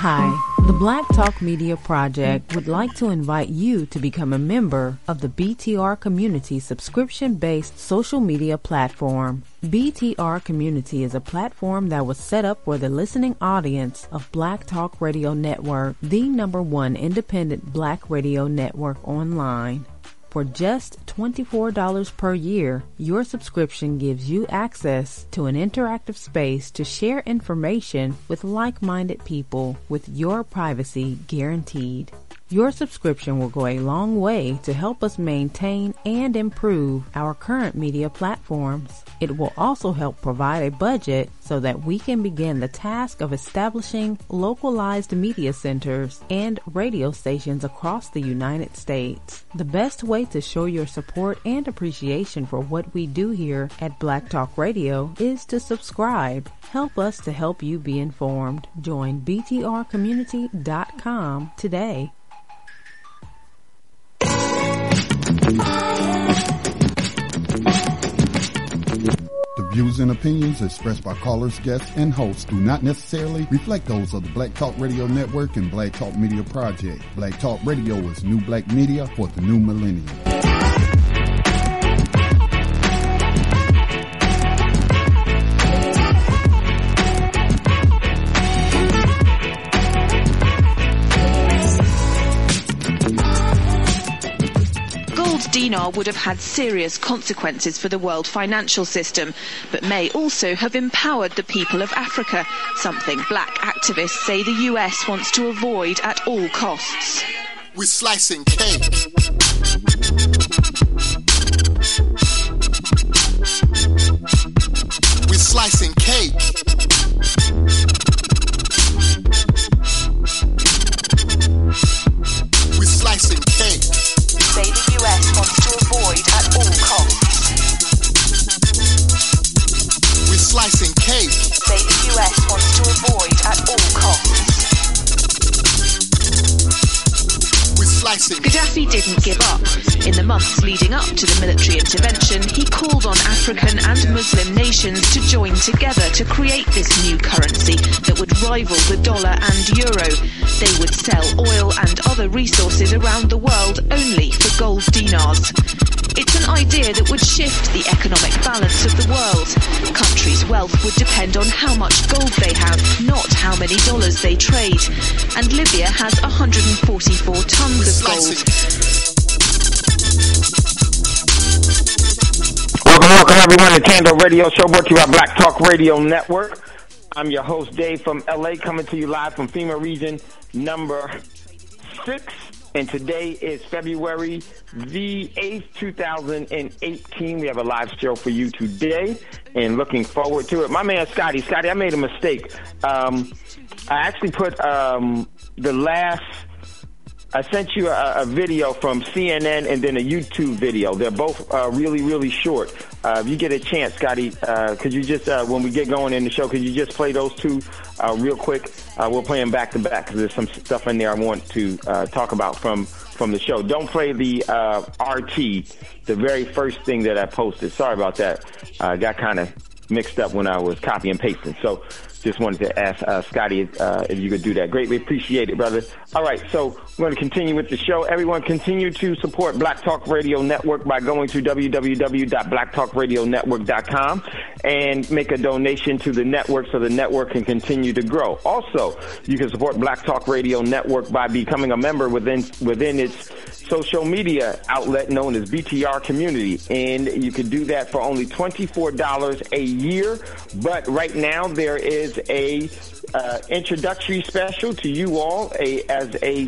Hi, the Black Talk Media Project would like to invite you to become a member of the BTR Community subscription-based social media platform. BTR Community is a platform that was set up for the listening audience of Black Talk Radio Network, the #1 independent black radio network online. For just $24 per year, your subscription gives you access to an interactive space to share information with like-minded people with your privacy guaranteed. Your subscription will go a long way to help us maintain and improve our current media platforms. It will also help provide a budget so that we can begin the task of establishing localized media centers and radio stations across the United States. The best way to show your support and appreciation for what we do here at Black Talk Radio is to subscribe. Help us to help you be informed. Join btrcommunity.com today. The views and opinions expressed by callers, guests, and hosts do not necessarily reflect those of the Black Talk Radio Network and Black Talk Media Project. Black Talk Radio is new black media for the new millennium. Dinar would have had serious consequences for the world financial system, but may also have empowered the people of Africa, something black activists say the US wants to avoid at all costs. We're slicing cake. We're slicing cake. We're slicing cake. Say the US wants to avoid at all costs. We're slicing cake. Say the US wants to avoid at all costs. We're slicing. Gaddafi didn't give up. In the months leading up to the military intervention, he called on African and Muslim nations to join together to create this new currency that would rival the dollar and euro. They would sell oil and other resources around the world only for gold dinars. It's an idea that would shift the economic balance of the world. Countries' wealth would depend on how much gold they have, not how many dollars they trade. And Libya has 144 tons of gold. Welcome everyone to Thando Radio Show, brought to you by Black Talk Radio Network. I'm your host, Dave, from LA, coming to you live from FEMA region number 6. And today is February the 8th, 2018. We have a live show for you today and looking forward to it. My man, Scotty, I made a mistake. I actually put I sent you a video from CNN and then a YouTube video. They're both really, really short. If you get a chance, Scotty, could you just, when we get going in the show, could you just play those two real quick? We'll play them back to back because there's some stuff in there I want to talk about from the show. Don't play the RT, the very first thing that I posted. Sorry about that. Got kind of mixed up when I was copy and pasting. So just wanted to ask Scotty if you could do that. Greatly appreciate it, brother. All right, so we're going to continue with the show. Everyone, continue to support Black Talk Radio Network by going to www.blacktalkradionetwork.com and make a donation to the network so the network can continue to grow. Also, you can support Black Talk Radio Network by becoming a member within its social media outlet known as BTR Community, and you can do that for only $24 a year. But right now there is a introductory special to you all as a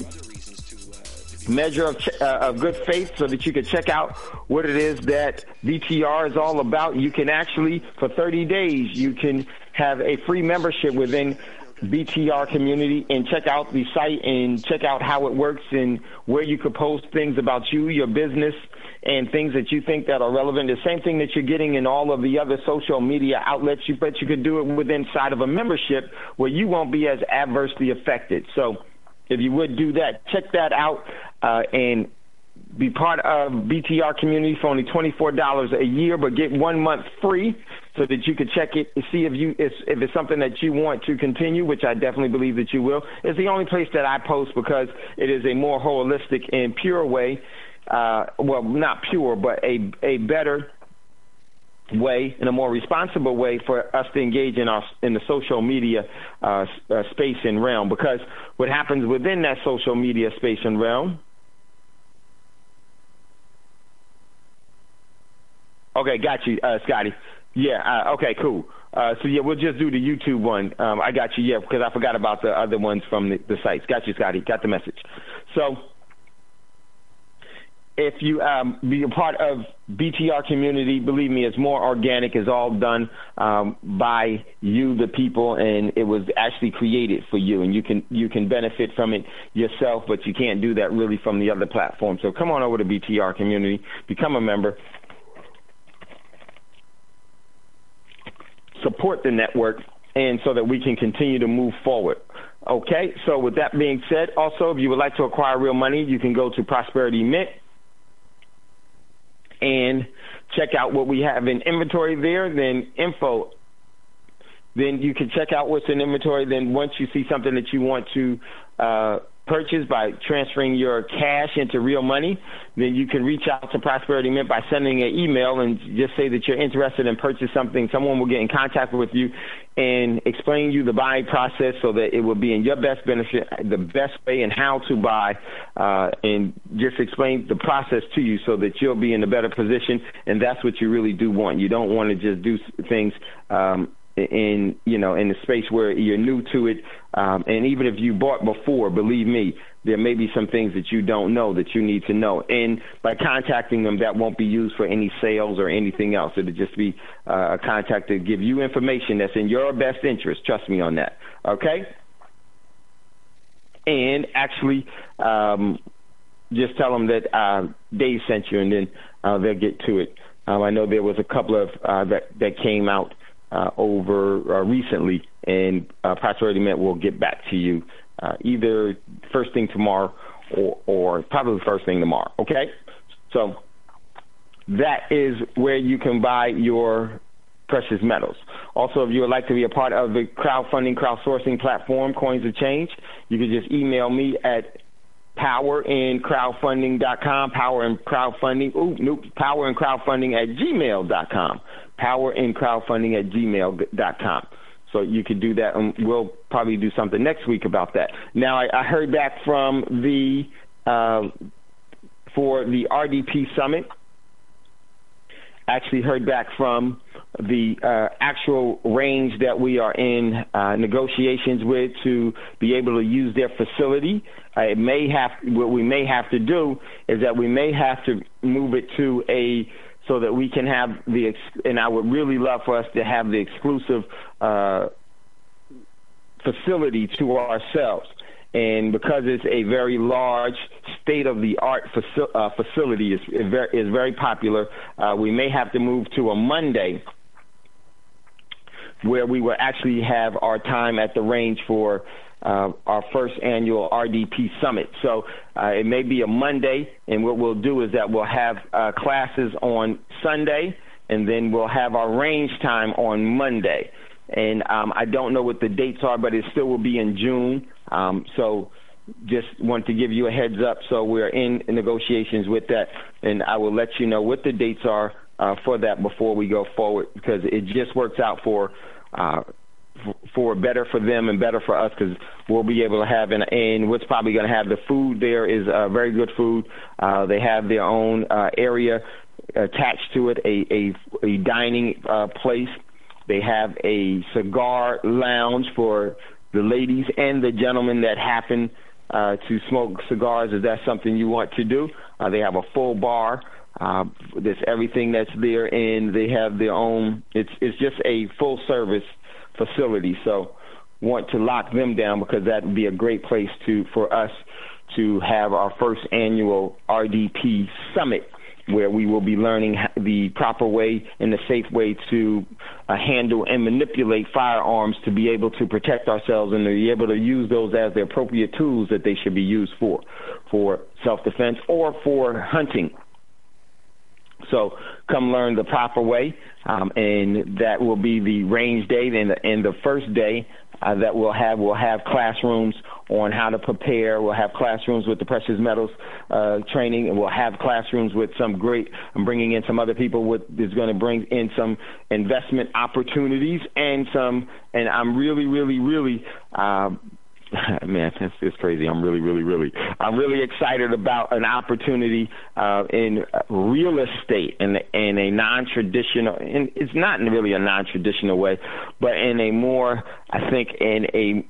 measure of good faith, so that you can check out what it is that BTR is all about. You can actually, for 30 days, you can have a free membership within BTR Community and check out the site and check out how it works and where you could post things about you, your business, and things that you think that are relevant. The same thing that you're getting in all of the other social media outlets, but you could do it within inside of a membership where you won't be as adversely affected. So if you would do that, check that out and be part of BTR community for only $24 a year, but get 1 month free so that you can check it and see if it's something that you want to continue, which I definitely believe that you will. It's the only place that I post because it is a more holistic and pure way, well, not pure, but a better way and a more responsible way for us to engage in the social media space and realm. Because what happens within that social media space and realm. Okay, got you, Scotty. Yeah, okay, cool. So, yeah, we'll just do the YouTube one. I got you, yeah, because I forgot about the other ones from the sites. Got you, Scotty. Got the message. So if you be a part of BTR community, believe me, it's more organic. It's all done by you, the people, and it was actually created for you. And you can benefit from it yourself, but you can't do that really from the other platforms. So come on over to BTR community, become a member. Support the network, and so that we can continue to move forward. Okay, so with that being said, also, if you would like to acquire real money, you can go to Prosperity Mint and check out what we have in inventory there, then info. Then you can check out what's in inventory. Then once you see something that you want to purchase by transferring your cash into real money, then you can reach out to Prosperity Mint by sending an email and just say that you're interested in purchasing something. Someone will get in contact with you and explain you the buying process so that it will be in your best benefit, the best way and how to buy, and just explain the process to you so that you'll be in a better position. And that's what you really do want. You don't want to just do things in the space where you're new to it, and even if you bought before, believe me, there may be some things that you don't know that you need to know. And by contacting them, that won't be used for any sales or anything else. It'll just be a contact to give you information that's in your best interest. Trust me on that. Okay? And actually, just tell them that Dave sent you, and then they'll get to it. I know there was a couple of that came out over recently, and Prosperity Mint will get back to you either first thing tomorrow or probably first thing tomorrow, okay? So that is where you can buy your precious metals. Also, if you would like to be a part of the crowdsourcing platform, Coins of Change, you can just email me at powerinCrowdfunding.com, powerinCrowdfunding@gmail.com, powerinCrowdfunding@gmail.com. So you could do that, and we'll probably do something next week about that. Now, I heard back from for the RDP Summit, actually heard back from the actual range that we are in negotiations with to be able to use their facility. What we may have to do is that we may have to move it to so that we can have and I would really love for us to have the exclusive facility to ourselves. And because it's a very large, state-of-the-art facility, is very popular, we may have to move to a Monday where we will actually have our time at the range for our first annual RDP Summit. So it may be a Monday, and what we'll do is that we'll have classes on Sunday, and then we'll have our range time on Monday. And I don't know what the dates are, but it still will be in June. So just want to give you a heads up. So we're in negotiations with that, and I will let you know what the dates are for that before we go forward, because it just works out for better for them and better for us, because we'll be able to have, and what's probably going to have the food there is very good food. They have their own area attached to it, a dining place. They have a cigar lounge for the ladies and the gentlemen that happen to smoke cigars, if that's something you want to do. They have a full bar. There's everything that's there, and they have their own. It's just a full-service facility. So want to lock them down, because that would be a great place for us to have our first annual RDP Summit. where we will be learning the proper way and the safe way to handle and manipulate firearms to be able to protect ourselves and to be able to use those as the appropriate tools that they should be used for self-defense or for hunting. So come learn the proper way, and that will be the range day. And the first day that we'll have classrooms on how to prepare. We'll have classrooms with the precious metals training, and we'll have classrooms with some great. I'm bringing in some other people is going to bring in some investment opportunities and I'm really man, it's crazy. I'm really excited about an opportunity in real estate in a non-traditional, and it's not really a non-traditional way, but in a more, I think, in a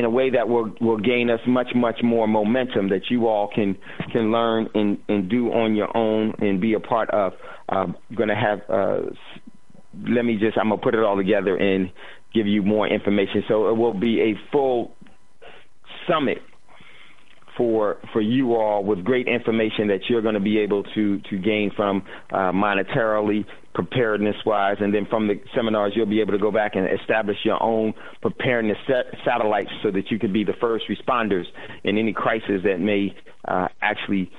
way that will gain us much more momentum that you all can learn and do on your own and be a part of. Going to have. I'm gonna put it all together and give you more information. So it will be a full summit for you all with great information that you're going to be able to gain from monetarily, preparedness-wise, and then from the seminars you'll be able to go back and establish your own preparedness satellites so that you could be the first responders in any crisis that may actually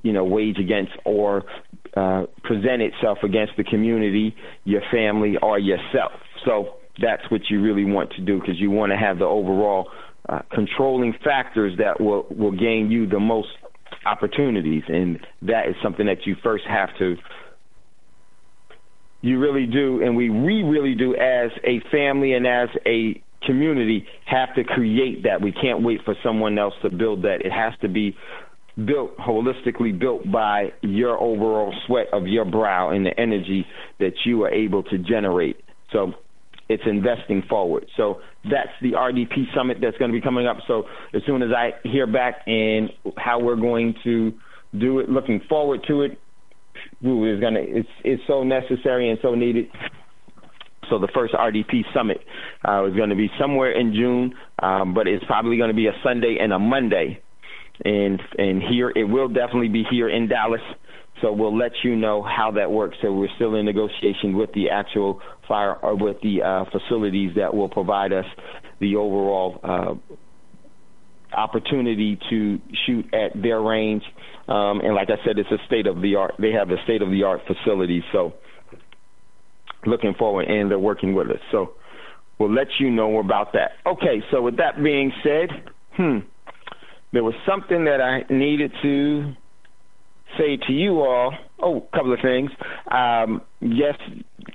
wage against or present itself against the community, your family, or yourself. So that's what you really want to do, because you want to have the overall controlling factors that will gain you the most opportunities, and that is something that you first have to. You really do, and we really do as a family and as a community have to create that. We can't wait for someone else to build that. It has to be built, holistically built by your overall sweat of your brow and the energy that you are able to generate. So it's investing forward. So that's the RDP Summit that's going to be coming up. So as soon as I hear back and how we're going to do it, looking forward to it, it's so necessary and so needed. So the first RDP Summit is going to be somewhere in June, but it's probably going to be a Sunday and a Monday. And here, it will definitely be here in Dallas. So we'll let you know how that works. So we're still in negotiation with the actual with the facilities that will provide us the overall opportunity to shoot at their range. And like I said, it's a state-of-the-art. They have a state-of-the-art facility. So looking forward, and they're working with us. So we'll let you know about that. Okay, so with that being said, there was something that I needed to say to you all. A couple of things. Yes,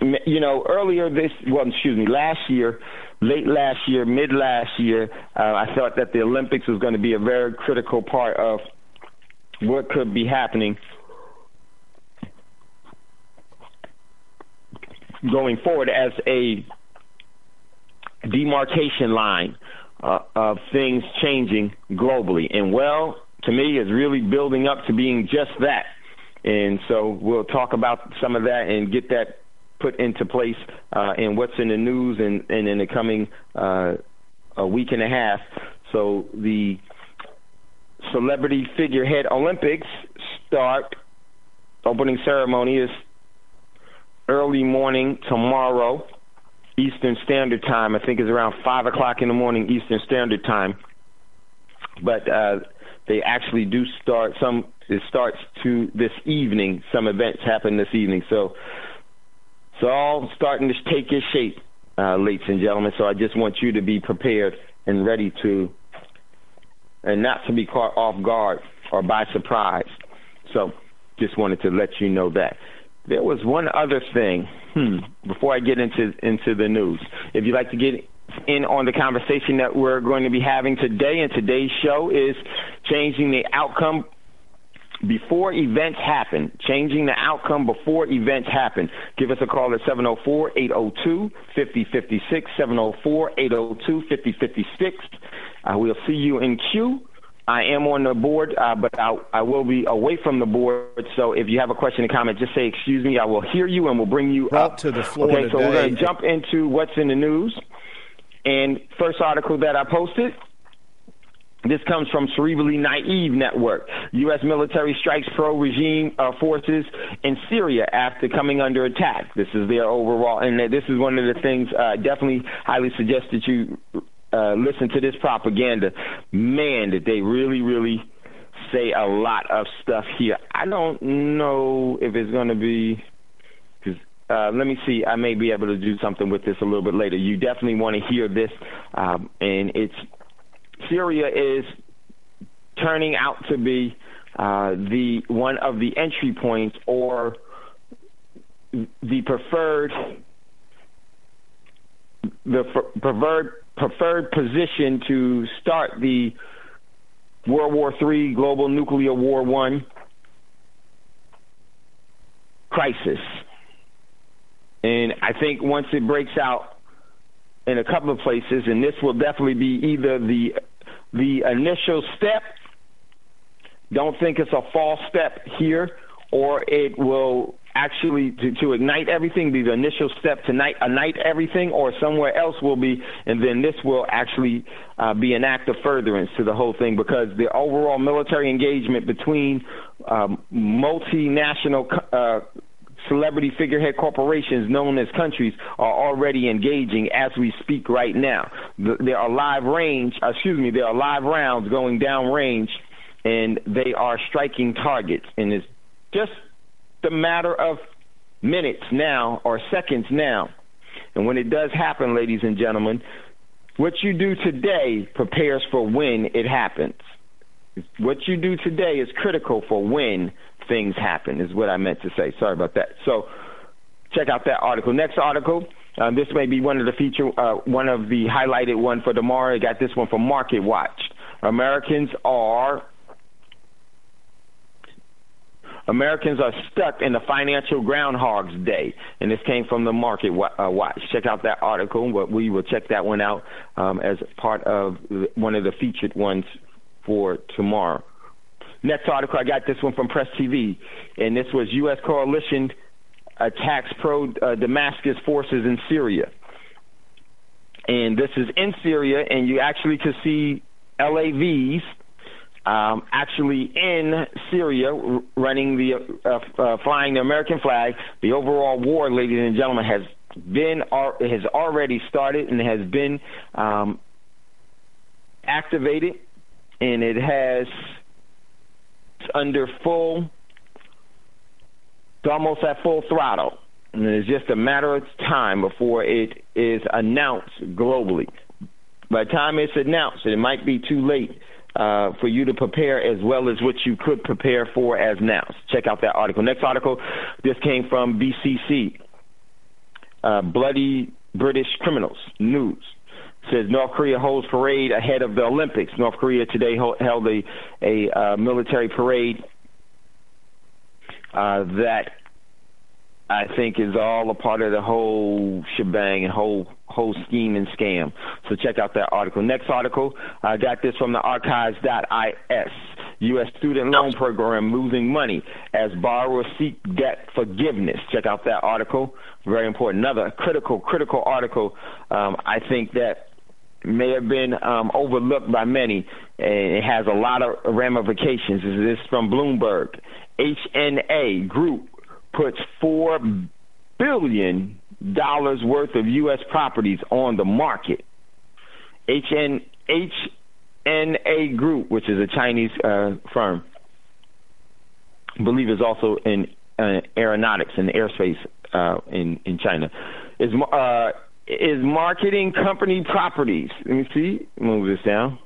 earlier last year, late last year, mid last year, I thought that the Olympics was going to be a very critical part of what could be happening going forward as a demarcation line of things changing globally. And to me, it's really building up to being just that. And so we'll talk about some of that and get that put into place in what's in the news and in the coming a week and a half. So the Celebrity Figurehead Olympics opening ceremony is early morning tomorrow, Eastern Standard Time. I think it's around 5 o'clock in the morning Eastern Standard Time. But they actually do start it starts to this evening. Some events happen this evening. So it's all starting to take its shape, ladies and gentlemen. So I just want you to be prepared and ready and not to be caught off guard or by surprise. So just wanted to let you know that. There was one other thing before I get into the news. If you'd like to get in on the conversation that we're going to be having today, and today's show is changing the outcome before events happen. Changing the outcome before events happen. Give us a call at 704-802-5056, 704-802-5056. We'll see you in queue. I am on the board, but I will be away from the board. So if you have a question or comment, just say, excuse me. I will hear you, and we'll bring you up to the floor. Okay, so we're going to jump into what's in the news. And first article that I posted This comes from Cerebrally Naive Network. U.S. military strikes pro-regime forces in Syria after coming under attack. This is their overall, and this is one of the things definitely highly suggest that you listen to this propaganda. Man, did they really, really say a lot of stuff here. I don't know if it's going to be, because let me see, I may be able to do something with this a little bit later. You definitely want to hear this, and it's Syria is turning out to be the one of the entry points or the preferred position to start the World War III, global nuclear war I crisis. And I think once it breaks out in a couple of places, and this will definitely be either the initial step, don't think it's a false step here, or it will actually, to ignite everything, be the initial step to ignite everything, or somewhere else will be, and then this will actually be an act of furtherance to the whole thing, because the overall military engagement between multinational celebrity figurehead corporations known as countries are already engaging as we speak right now. There are live rounds going down range, and they are striking targets, and it's just a matter of minutes now or seconds now. And when it does happen, ladies and gentlemen, what you do today prepares for when it happens. What you do today is critical for when things happen, is what I meant to say. Sorry about that. So check out that article. Next article, this may be one of the highlighted one for tomorrow. I got this one from Market Watch. Americans are stuck in the financial Groundhog's Day, and this came from the Market Watch. Check out that article. We will check that one out as part of one of the featured ones for tomorrow. Next article, I got this one from Press TV, and this was U.S. coalition attacks pro-Damascus forces in Syria. And this is in Syria, and you actually could see LAVs actually in Syria running flying the American flag. The overall war, ladies and gentlemen, has already started and has been activated, and it has under almost at full throttle. And it's just a matter of time before it is announced globally. By the time it's announced, it might be too late for you to prepare as well as what you could prepare for as announced. Check out that article. Next article, this came from BCC. Bloody British Criminals News. Says North Korea holds parade ahead of the Olympics. North Korea today held a military parade that I think is all a part of the whole shebang and whole scheme and scam. So check out that article. Next article, I got this from the archives.is. U.S. student loan program losing money as borrowers seek debt forgiveness. Check out that article. Very important. Another critical article I think that may have been overlooked by many, and it has a lot of ramifications. This is from Bloomberg. HNA Group puts $4 billion worth of U.S. properties on the market. HNA Group, which is a Chinese firm, I believe is also in aeronautics and airspace in China, is marketing company properties. Let me see. Move this down.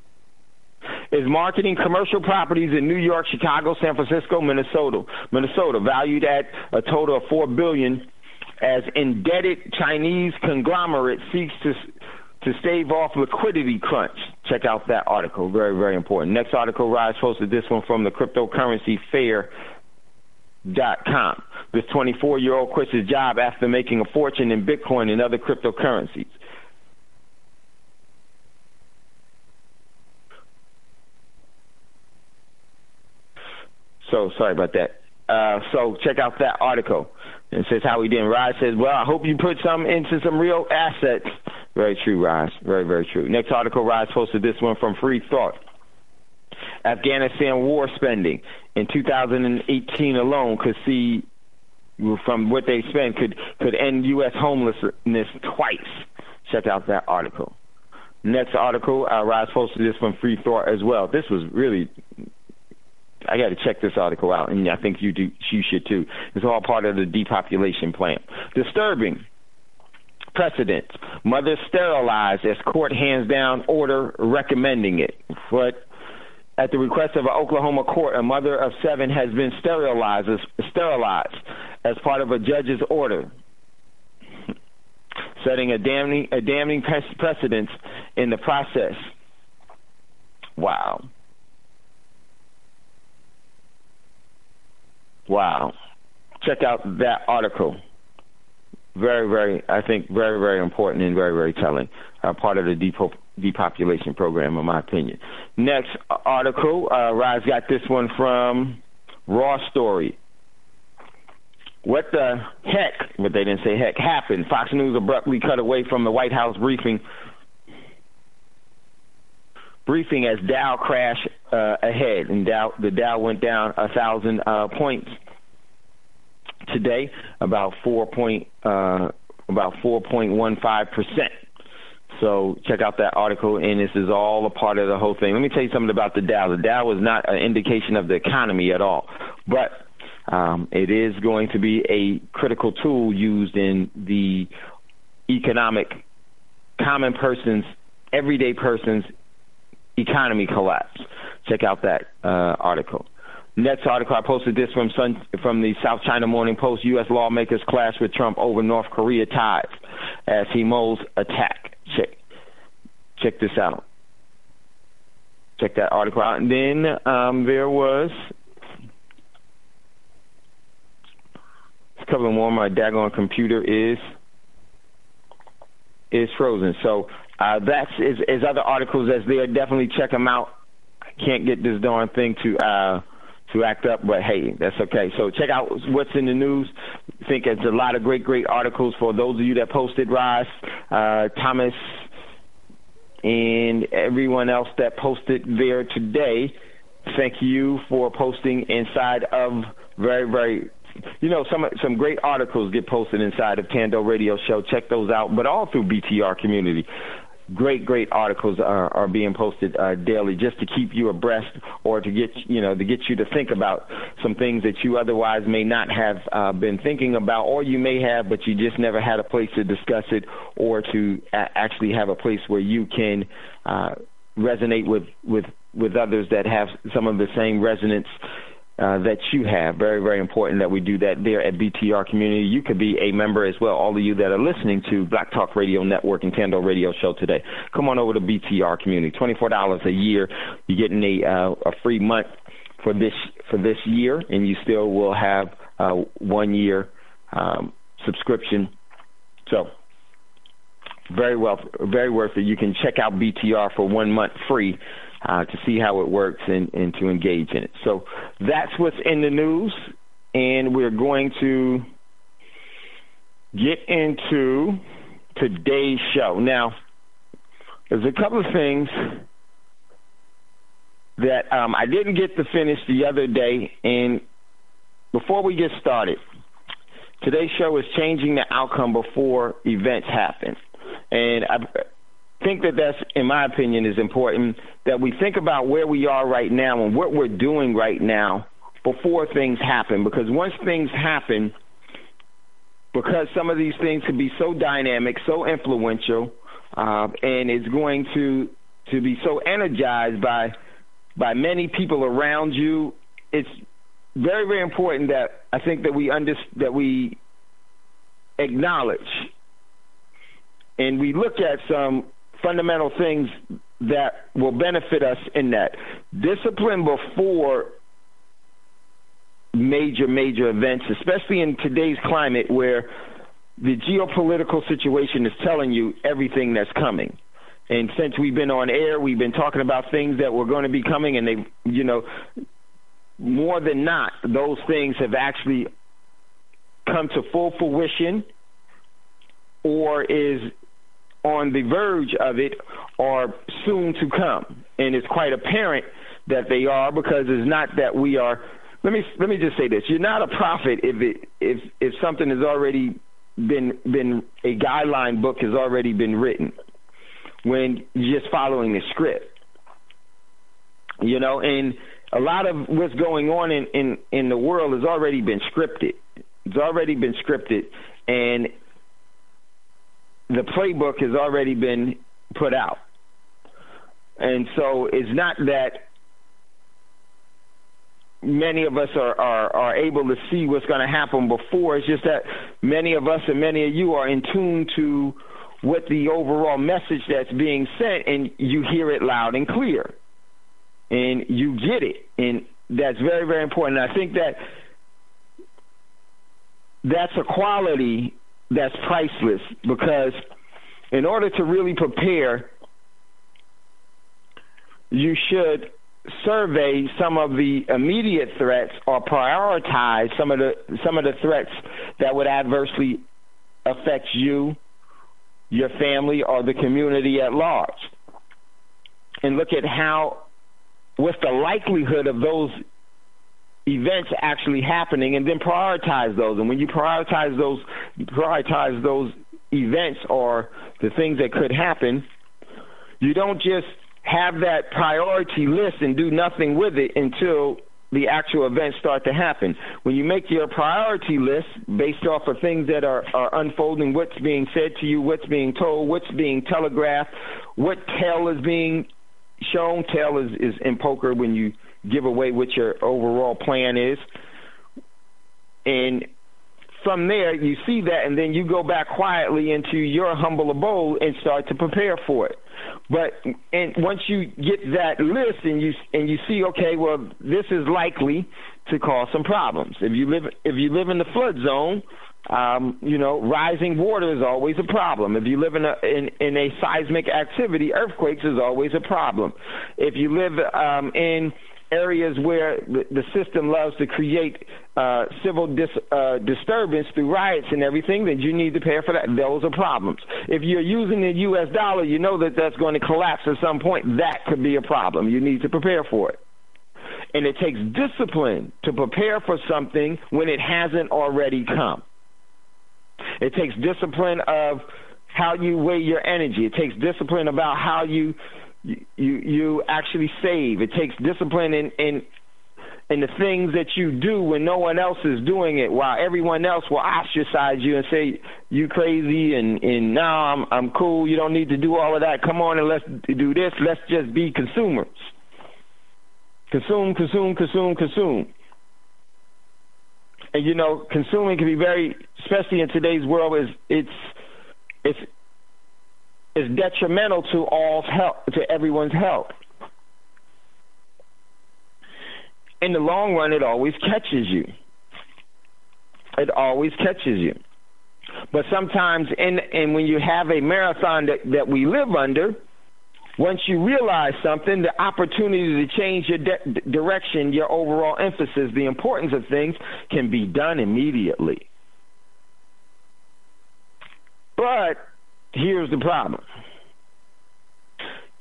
Is marketing commercial properties in New York, Chicago, San Francisco, Minnesota, valued at a total of $4 billion, as indebted Chinese conglomerate seeks to stave off liquidity crunch. Check out that article. Very, very important. Next article, Rise posted this one from the cryptocurrencyfair.com. This 24-year-old quits his job after making a fortune in Bitcoin and other cryptocurrencies. So sorry about that. So check out that article. It says how he didn't. Rise says, well, I hope you put some into some real assets. Very true, Rise. Very, very true. Next article, Rise posted this one from Free Thought. Afghanistan war spending in 2018 alone could see, from what they spend, could end U.S. homelessness twice. Check out that article. Next article, Roz posted this from Free Thought as well. This was really, I got to check this article out, and I think you should too. It's all part of the depopulation plan. Disturbing precedents. Mother sterilized as court hands down order recommending it. But at the request of an Oklahoma court, a mother of 7 has been sterilized as part of a judge's order, setting a damning precedent in the process. Wow. Check out that article. Very, very, I think very, very important and very, very telling. Part of the depopulation program, in my opinion. Next article, Roz got this one from Raw Story. What the heck, but they didn't say heck, happened? Fox News abruptly cut away from the White House briefing as Dow crashed ahead, and the Dow went down 1,000 points today, about 4.15%. So check out that article, and this is all a part of the whole thing. Let me tell you something about the Dow. The Dow is not an indication of the economy at all, but it is going to be a critical tool used in the economic, common person's, everyday person's economy collapse. Check out that article. Next article, I posted this from the South China Morning Post. U.S. lawmakers clash with Trump over North Korea ties as he molds attack. Check this out. Check that article out. And then there was a couple more. My daggone computer is frozen. So that's as other articles as there. Definitely check them out. I can't get this darn thing to act up, but hey, that's okay. So check out what's in the news. I think it's a lot of great articles for those of you that posted, Roz, Thomas, and everyone else that posted there today. Thank you for posting inside of very, very, some great articles get posted inside of Thando Radio Show. Check those out, but all through BTR community. Great articles are being posted daily, just to keep you abreast, or to get you to think about some things that you otherwise may not have been thinking about, or you may have, but you just never had a place to discuss it, or to actually have a place where you can resonate with others that have some of the same resonance that you have. Very, very important that we do that there at BTR Community. You could be a member as well, all of you that are listening to Black Talk Radio Network and Thando Radio Show today. Come on over to BTR Community. $24 a year. You're getting a free month for this year, and you still will have 1 year subscription. So very worth it. You can check out BTR for 1 month free to see how it works and to engage in it. So that's what's in the news, and we're going to get into today's show. Now, there's a couple of things that I didn't get to finish the other day, and before we get started, today's show is changing the outcome before events happen. And I think that's, in my opinion, is important that we think about where we are right now and what we're doing right now before things happen. Because once things happen, because some of these things can be so dynamic, so influential, and it's going to be so energized by many people around you, it's very, very important that I think that we acknowledge and we look at some fundamental things that will benefit us in that. Discipline before major events, especially in today's climate where the geopolitical situation is telling you everything that's coming. And since we've been on air, we've been talking about things that were going to be coming, and they, more than not, those things have actually come to full fruition or is on the verge of it or soon to come. And it's quite apparent that they are, because it's not that we are. Let me just say this: you're not a prophet if something has already been a guideline book has already been written, when you're just following the script. You know, and a lot of what's going on in the world has already been scripted. It's already been scripted, and the playbook has already been put out. And so it's not that many of us are able to see what's going to happen before. It's just that many of us and many of you are in tune to what the overall message that's being sent, and you hear it loud and clear, and you get it. And that's very, very important. And I think that's a quality that's priceless, because in order to really prepare, you should survey some of the immediate threats, or prioritize some of the threats that would adversely affect you, your family, or the community at large, and look at what's the likelihood of those events actually happening, and then prioritize those. And when you prioritize those events or the things that could happen, you don't just have that priority list and do nothing with it until the actual events start to happen. When you make your priority list based off of things that are unfolding, what's being said to you, what's being told, what's being telegraphed, what tale is being shown. Tale is in poker when you give away what your overall plan is. And from there, you see that, and then you go back quietly into your humble abode and start to prepare for it. But once you get that list and you see, okay, well, this is likely to cause some problems. If you live in the flood zone, rising water is always a problem. If you live in a seismic activity, earthquakes is always a problem. If you live in areas where the system loves to create civil disturbance through riots and everything, then you need to prepare for that. Those are problems. If you're using the U.S. dollar, you know that's going to collapse at some point. That could be a problem. You need to prepare for it. And it takes discipline to prepare for something when it hasn't already come. It takes discipline of how you weigh your energy. It takes discipline about how you actually save. It takes discipline in the things that you do when no one else is doing it, while everyone else will ostracize you and say you crazy and now I'm cool. You don't need to do all of that. Come on and let's do this. Let's just be consumers. Consume. And consuming can be very, especially in today's world, it's detrimental to all's health, to everyone's health. In the long run, it always catches you. It always catches you. But sometimes, and when you have a marathon that we live under, once you realize something, the opportunity to change your direction, your overall emphasis, the importance of things can be done immediately. But here's the problem.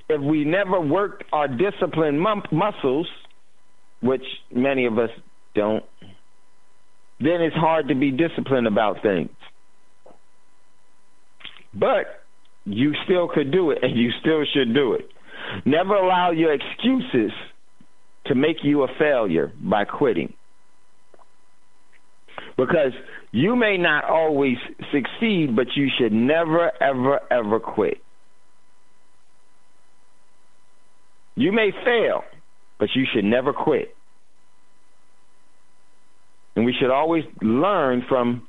If we never worked our discipline muscles, which many of us don't, then it's hard to be disciplined about things. But you still could do it, and you still should do it. Never allow your excuses to make you a failure by quitting. Because you may not always succeed, but you should never, ever, ever quit. You may fail, but you should never quit. And we should always learn from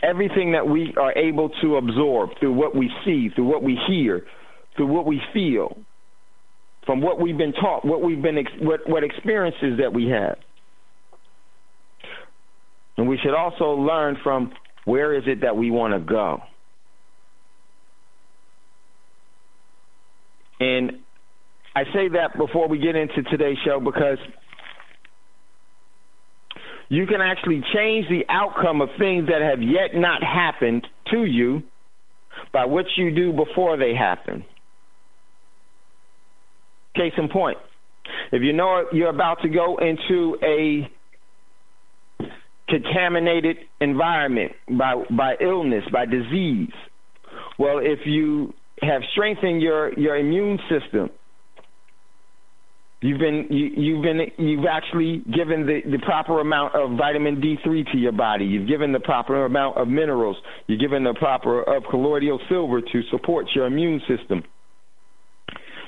everything that we are able to absorb through what we see, through what we hear, through what we feel, from what we've been taught, what experiences that we have. And we should also learn from where is it that we want to go. And I say that before we get into today's show because you can actually change the outcome of things that have yet not happened to you by what you do before they happen. Case in point, if you know you're about to go into a contaminated environment by illness, by disease, well, if you have strengthened your immune system, you've actually given the proper amount of vitamin D3 to your body. You've given the proper amount of minerals. You've given the proper of colloidal silver to support your immune system.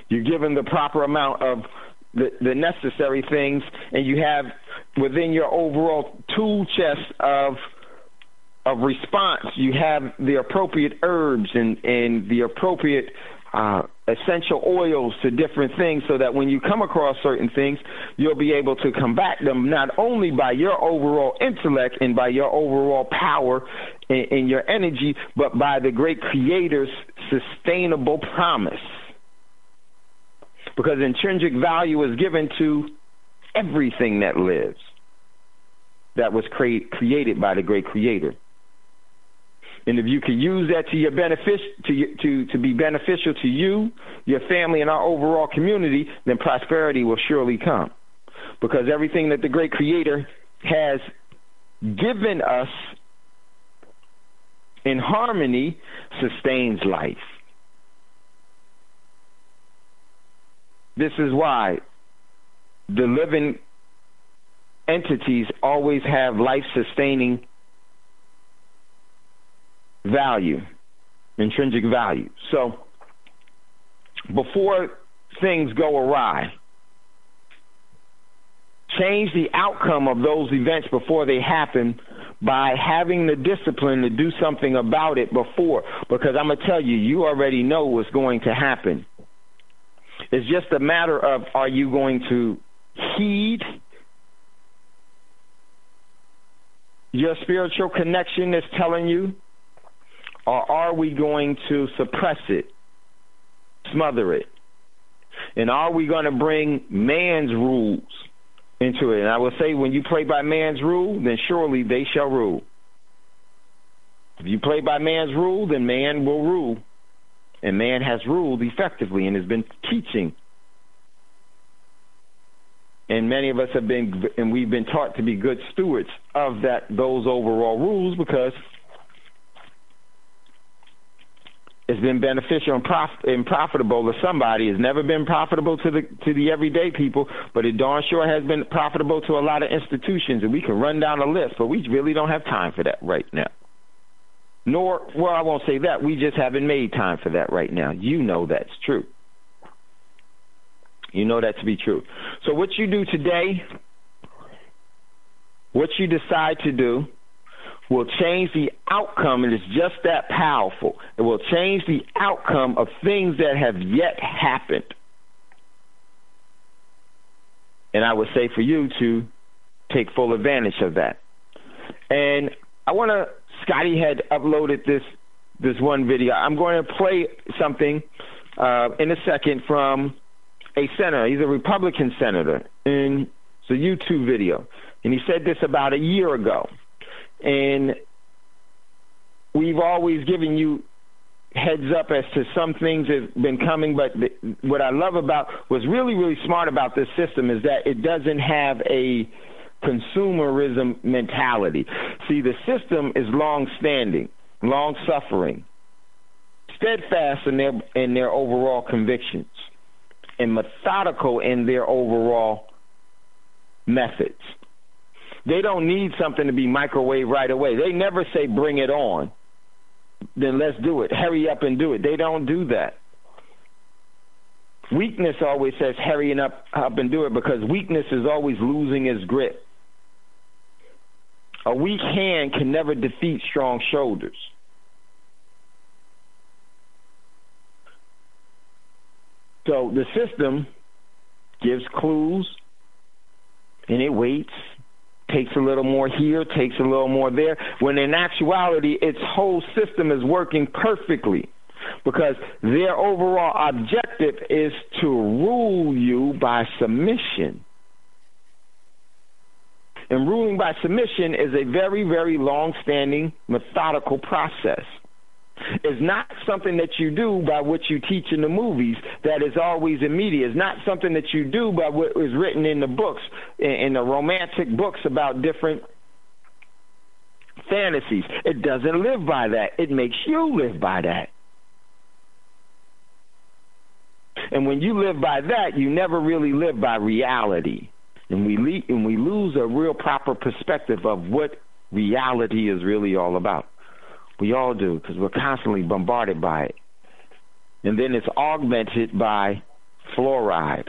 You've given the proper amount of the necessary things, and you have within your overall tool chest of response, you have the appropriate herbs and the appropriate essential oils to different things, so that when you come across certain things, you'll be able to combat them not only by your overall intellect and by your overall power and your energy, but by the great Creator's sustainable promise. Because intrinsic value is given to everything that lives, that was created by the great Creator. And if you can use that to your benefit, to be beneficial to you, your family, and our overall community, then prosperity will surely come. Because everything that the great Creator has given us in harmony sustains life. This is why the living entities always have life-sustaining value, intrinsic value. So before things go awry, change the outcome of those events before they happen by having the discipline to do something about it before. Because I'm going to tell you, you already know what's going to happen. It's just a matter of, are you going to heed your spiritual connection that's telling you, or are we going to suppress it, smother it? And are we going to bring man's rules into it? And I will say, when you play by man's rule, then surely they shall rule. If you play by man's rule, then man will rule. And man has ruled effectively and has been teaching. And many of us have been, and we've been taught to be good stewards of those overall rules, because it's been beneficial and profitable to somebody. It's never been profitable to the everyday people, but it darn sure has been profitable to a lot of institutions. And we can run down a list, but we really don't have time for that right now. Well, I won't say that. We just haven't made time for that right now. You know that's true. You know that to be true. So what you do today, what you decide to do, will change the outcome, and it's just that powerful. It will change the outcome of things that have yet happened. And I would say for you to take full advantage of that. And I want to, Scotty had uploaded this one video. I'm going to play something in a second from a senator. He's a Republican senator, and it's a YouTube video. And he said this about a year ago. And we've always given you heads up as to some things that have been coming, but what I love about, what's really, really smart about this system is that it doesn't have a consumerism mentality. See, the system is long-standing, long-suffering, steadfast in their overall convictions, and methodical in their overall methods. They don't need something to be microwaved right away. They never say, bring it on, then let's do it. Hurry up and do it. They don't do that. Weakness always says, hurry up and do it, because weakness is always losing its grip. A weak hand can never defeat strong shoulders. So the system gives clues, and it waits, takes a little more here, takes a little more there, when in actuality its whole system is working perfectly, because their overall objective is to rule you by submission. And ruling by submission is a very, very long-standing, methodical process. It's not something that you do by what you teach in the movies that is always immediate. It's not something that you do by what is written in the books, in the romantic books about different fantasies. It doesn't live by that. It makes you live by that. And when you live by that, you never really live by reality. And we lose a real proper perspective of what reality is really all about. We all do, because we're constantly bombarded by it. And then it's augmented by fluoride,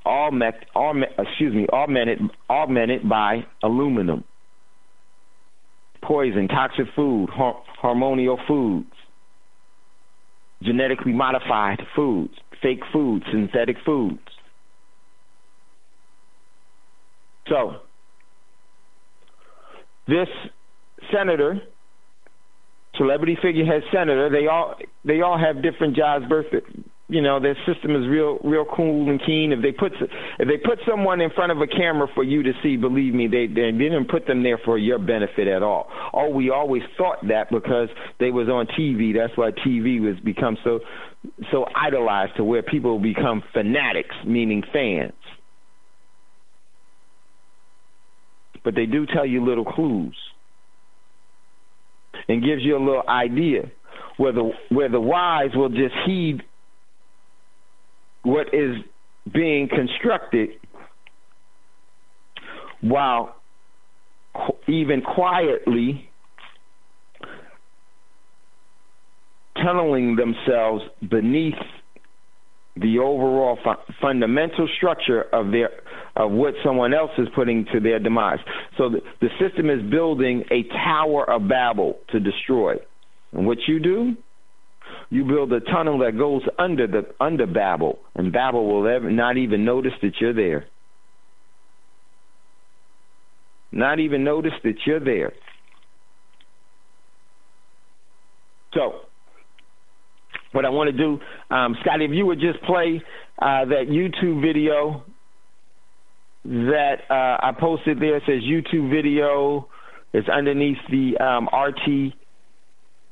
augmented by aluminum, poison, toxic food, hormonal foods, genetically modified foods, fake foods, synthetic foods. So, this senator, celebrity figurehead senator, they all have different jobs. Their system is real cool and keen. If they put someone in front of a camera for you to see, believe me, they didn't put them there for your benefit at all. Oh, we always thought that because they was on TV. That's why TV was become so idolized to where people become fanatics, meaning fans. But they do tell you little clues and gives you a little idea where the wise will just heed what is being constructed while even quietly tunneling themselves beneath the overall fundamental structure of what someone else is putting to their demise. So the system is building a Tower of Babel to destroy. And what you do, you build a tunnel that goes under Babel, and Babel will not even notice that you're there. Not even notice that you're there. So, what I want to do, Scotty, if you would just play that YouTube video that I posted there. It says YouTube video. It's underneath the RT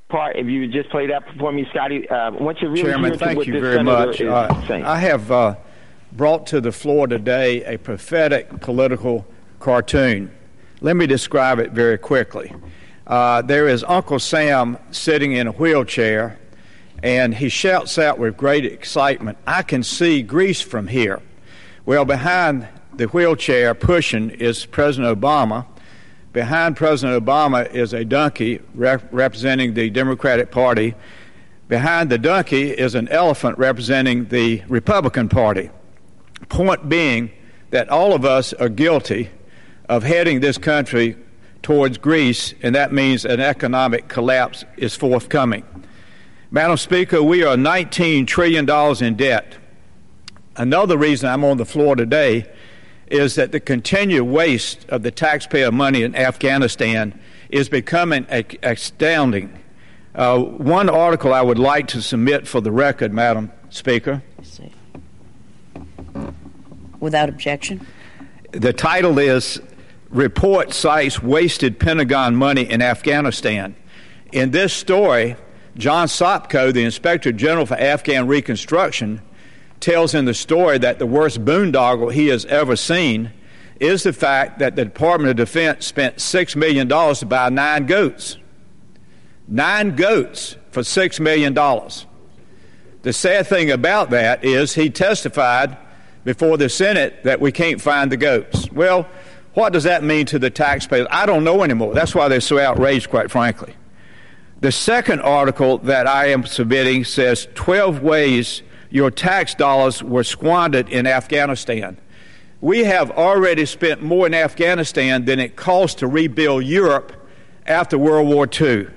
part. If you would just play that for me, Scotty. Once you really Chairman, hear thank what you this very much. I have brought to the floor today a prophetic political cartoon. Let me describe it very quickly. There is Uncle Sam sitting in a wheelchair, and he shouts out with great excitement, "I can see Greece from here." Well, behind the wheelchair pushing is President Obama. Behind President Obama is a donkey representing the Democratic Party. Behind the donkey is an elephant representing the Republican Party. Point being that all of us are guilty of heading this country towards Greece, and that means an economic collapse is forthcoming. Madam Speaker, we are $19 trillion in debt. Another reason I'm on the floor today is that the continued waste of the taxpayer money in Afghanistan is becoming astounding. One article I would like to submit for the record, Madam Speaker. Without objection. The title is Report Cites Wasted Pentagon Money in Afghanistan. In this story, John Sopko, the Inspector General for Afghan Reconstruction, tells in the story that the worst boondoggle he has ever seen is the fact that the Department of Defense spent $6 million to buy 9 goats. 9 goats for $6 million. The sad thing about that is he testified before the Senate that we can't find the goats. Well, what does that mean to the taxpayers? I don't know anymore. That's why they're so outraged, quite frankly. The second article that I am submitting says 12 ways your tax dollars were squandered in Afghanistan. We have already spent more in Afghanistan than it cost to rebuild Europe after World War II.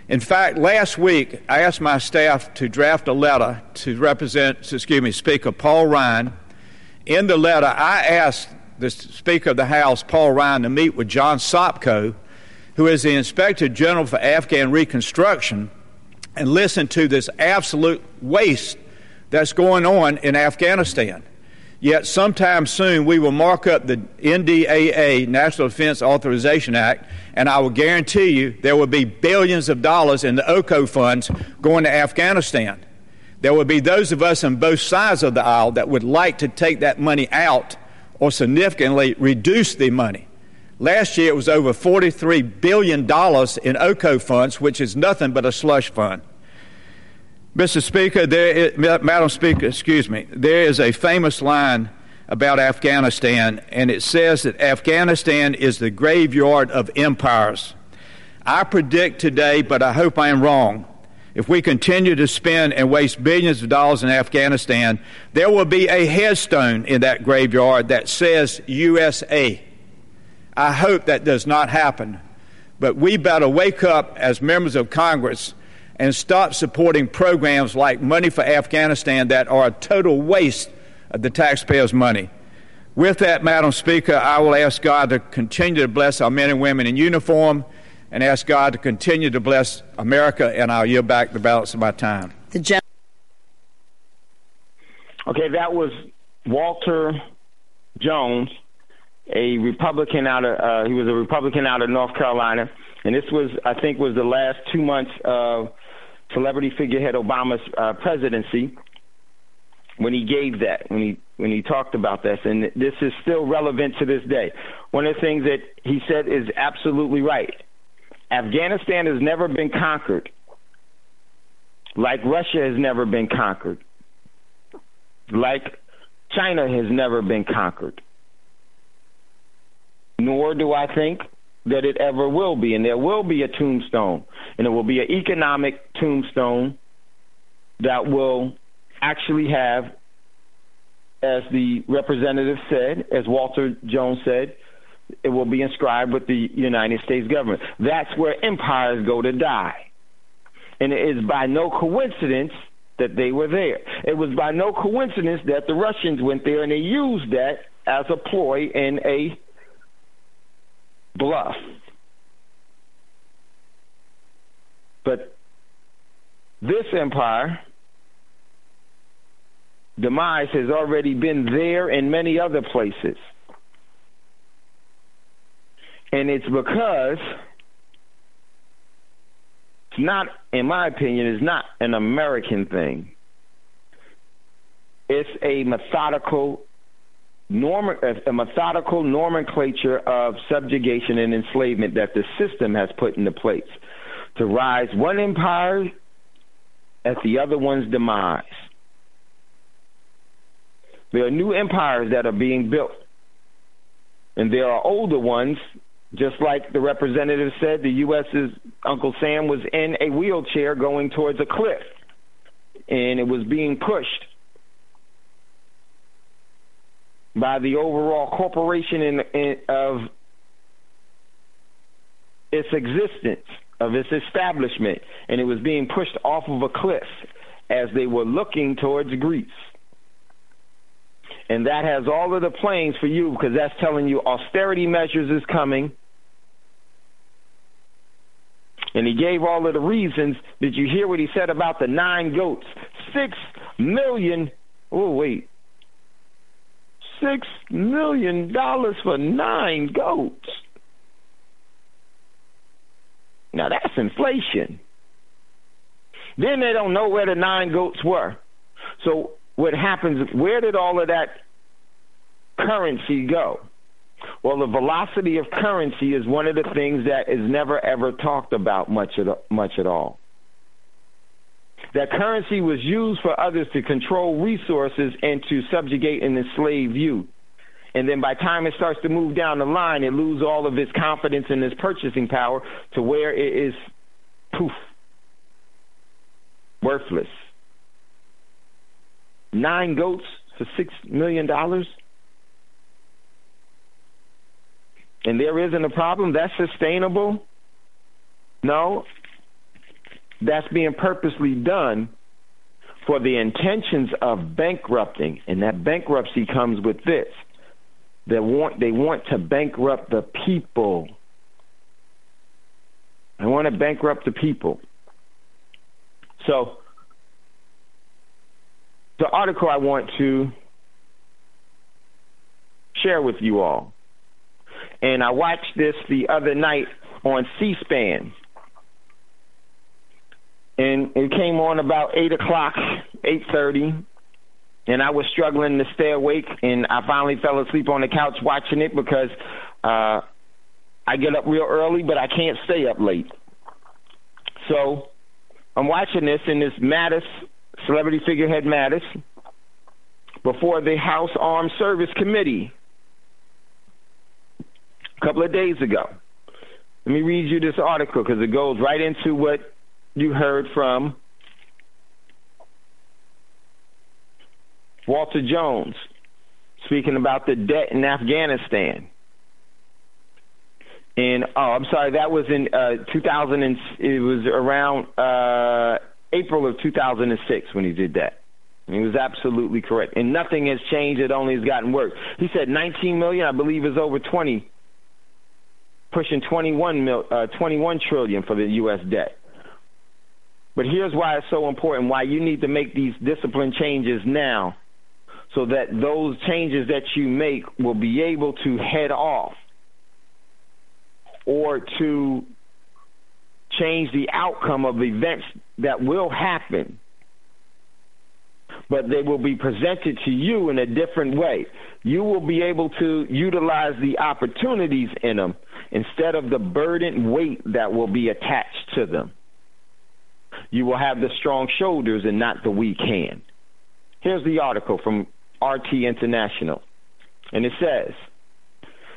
In fact, last week, I asked my staff to draft a letter to Speaker Paul Ryan. In the letter, I asked the Speaker of the House, Paul Ryan, to meet with John Sopko, who is the Inspector General for Afghan Reconstruction, and listen to this absolute waste that's going on in Afghanistan. Yet sometime soon we will mark up the NDAA, National Defense Authorization Act, and I will guarantee you there will be billions of dollars in the OCO funds going to Afghanistan. There will be those of us on both sides of the aisle that would like to take that money out or significantly reduce the money. Last year it was over $43 billion in OCO funds, which is nothing but a slush fund. Mr. Speaker, Madam Speaker, excuse me, there is a famous line about Afghanistan, and it says that Afghanistan is the graveyard of empires. I predict today, but I hope I am wrong, if we continue to spend and waste billions of dollars in Afghanistan, there will be a headstone in that graveyard that says USA. I hope that does not happen, but we better wake up as members of Congress and stop supporting programs like Money for Afghanistan that are a total waste of the taxpayers' money. With that, Madam Speaker, I will ask God to continue to bless our men and women in uniform and ask God to continue to bless America, and I'll yield back the balance of my time. Okay, that was Walter Jones, a Republican he was a Republican out of North Carolina, and this was, I think, was the last 2 months of celebrity figurehead Obama's presidency when he gave that, when he talked about this, and this is still relevant to this day. One of the things that he said is absolutely right. Afghanistan has never been conquered, like Russia has never been conquered, like China has never been conquered, nor do I think that it ever will be. And there will be a tombstone, and it will be an economic tombstone that will actually have, as the representative said, as Walter Jones said, it will be inscribed with the United States government. That's where empires go to die. And it is by no coincidence that they were there. It was by no coincidence that the Russians went there, and they used that as a ploy and a bluff. But this empire demise has already been there in many other places. And it's because it's not, in my opinion, it's not an American thing. It's a methodical nomenclature of subjugation and enslavement that the system has put into place to rise one empire at the other one's demise. There are new empires that are being built, and there are older ones, just like the representative said. The U.S.'s Uncle Sam was in a wheelchair going towards a cliff, and it was being pushed by the overall corporation of its existence, of its establishment, and it was being pushed off of a cliff as they were looking towards Greece. And that has all of the planes for you, because that's telling you austerity measures is coming. And he gave all of the reasons. Did you hear what he said about the 9 goats? 6 million. Oh, wait. $6 million for 9 goats. Now that's inflation. Then they don't know where the 9 goats were. So what happens, where did all of that currency go? Well, the velocity of currency is one of the things that is never ever talked about much at all. That currency was used for others to control resources and to subjugate and enslave you. And then by the time it starts to move down the line, it loses all of its confidence in its purchasing power to where it is, poof, worthless. 9 goats for $6 million? And there isn't a problem? That's sustainable? No. That's being purposely done for the intentions of bankrupting. And that bankruptcy comes with this. They want to bankrupt the people. They want to bankrupt the people. So the article I want to share with you all. And I watched this the other night on C-SPAN. And it came on about 8 o'clock, 8:30. And I was struggling to stay awake, and I finally fell asleep on the couch watching it because I get up real early, but I can't stay up late. So I'm watching this, and this Mattis, celebrity figurehead Mattis, before the House Armed Service Committee a couple of days ago. Let me read you this article because it goes right into what you heard from Walter Jones, speaking about the debt in Afghanistan. And, I'm sorry, that was in 2000, it was around April of 2006 when he did that. And he was absolutely correct. And nothing has changed, it only has gotten worse. He said 19 million, I believe is over 20, pushing 21 trillion for the U.S. debt. But here's why it's so important, why you need to make these discipline changes now, so that those changes that you make will be able to head off or to change the outcome of events that will happen, but they will be presented to you in a different way. You will be able to utilize the opportunities in them instead of the burden weight that will be attached to them. You will have the strong shoulders and not the weak hand. Here's the article from RT International, and it says,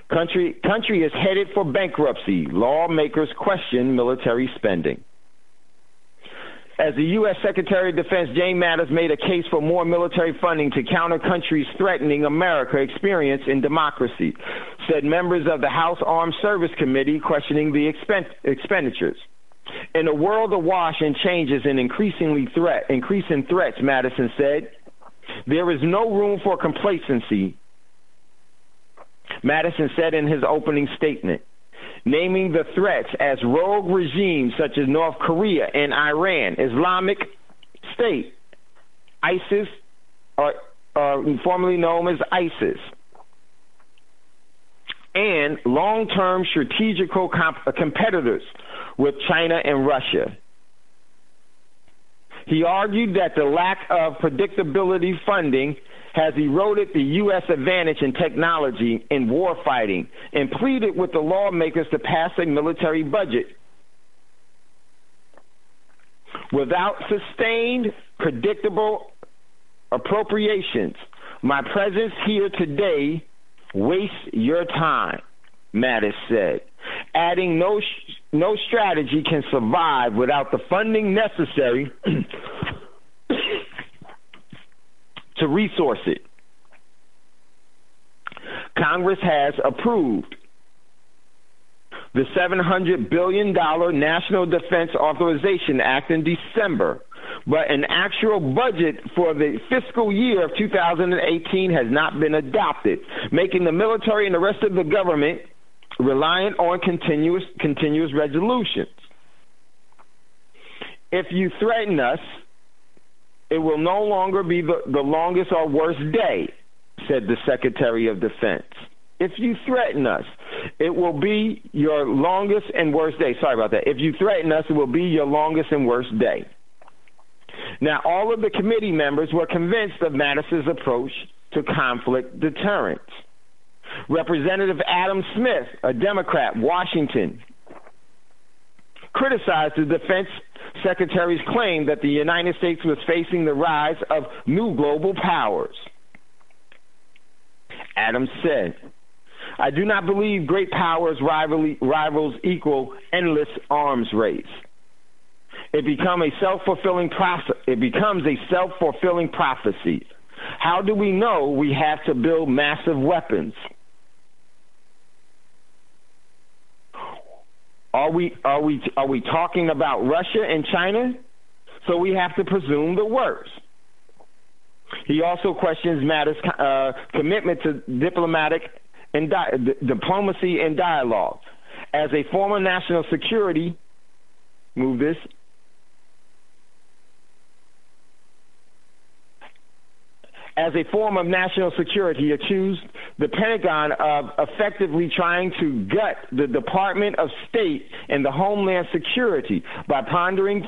country is headed for bankruptcy. Lawmakers question military spending. As the U.S. Secretary of Defense James Mattis made a case for more military funding to counter countries threatening America's experience in democracy, said members of the House Armed Service Committee questioning the expenditures. In a world awash in changes and increasing threats, Madison said, there is no room for complacency, Madison said in his opening statement, naming the threats as rogue regimes such as North Korea and Iran, Islamic State, ISIS, or formerly known as ISIS, and long-term strategical competitors with China and Russia. He argued that the lack of predictability funding has eroded the U.S. advantage in technology and warfighting, and pleaded with the lawmakers to pass a military budget. Without sustained, predictable appropriations, my presence here today wastes your time, Mattis said, adding no strategy can survive without the funding necessary to resource it. Congress has approved the $700 billion National Defense Authorization Act in December, but an actual budget for the fiscal year of 2018 has not been adopted, making the military and the rest of the government reliant on continuous resolutions. If you threaten us, it will no longer be the longest or worst day, said the Secretary of Defense. If you threaten us, it will be your longest and worst day. Sorry about that. If you threaten us, it will be your longest and worst day. Now, all of the committee members were convinced of Mattis's approach to conflict deterrence. Representative Adam Smith, a Democrat, Washington, criticized the defense secretary's claim that the United States was facing the rise of new global powers. Adams said, I do not believe great powers rivals equal endless arms race. It becomes a self-fulfilling prophecy. How do we know we have to build massive weapons? Are we talking about Russia and China? So we have to presume the worst. He also questions Mattis' commitment to diplomacy and dialogue. As a former national security, As a form of national security, accused the Pentagon of effectively trying to gut the Department of State and the Homeland Security. By pandering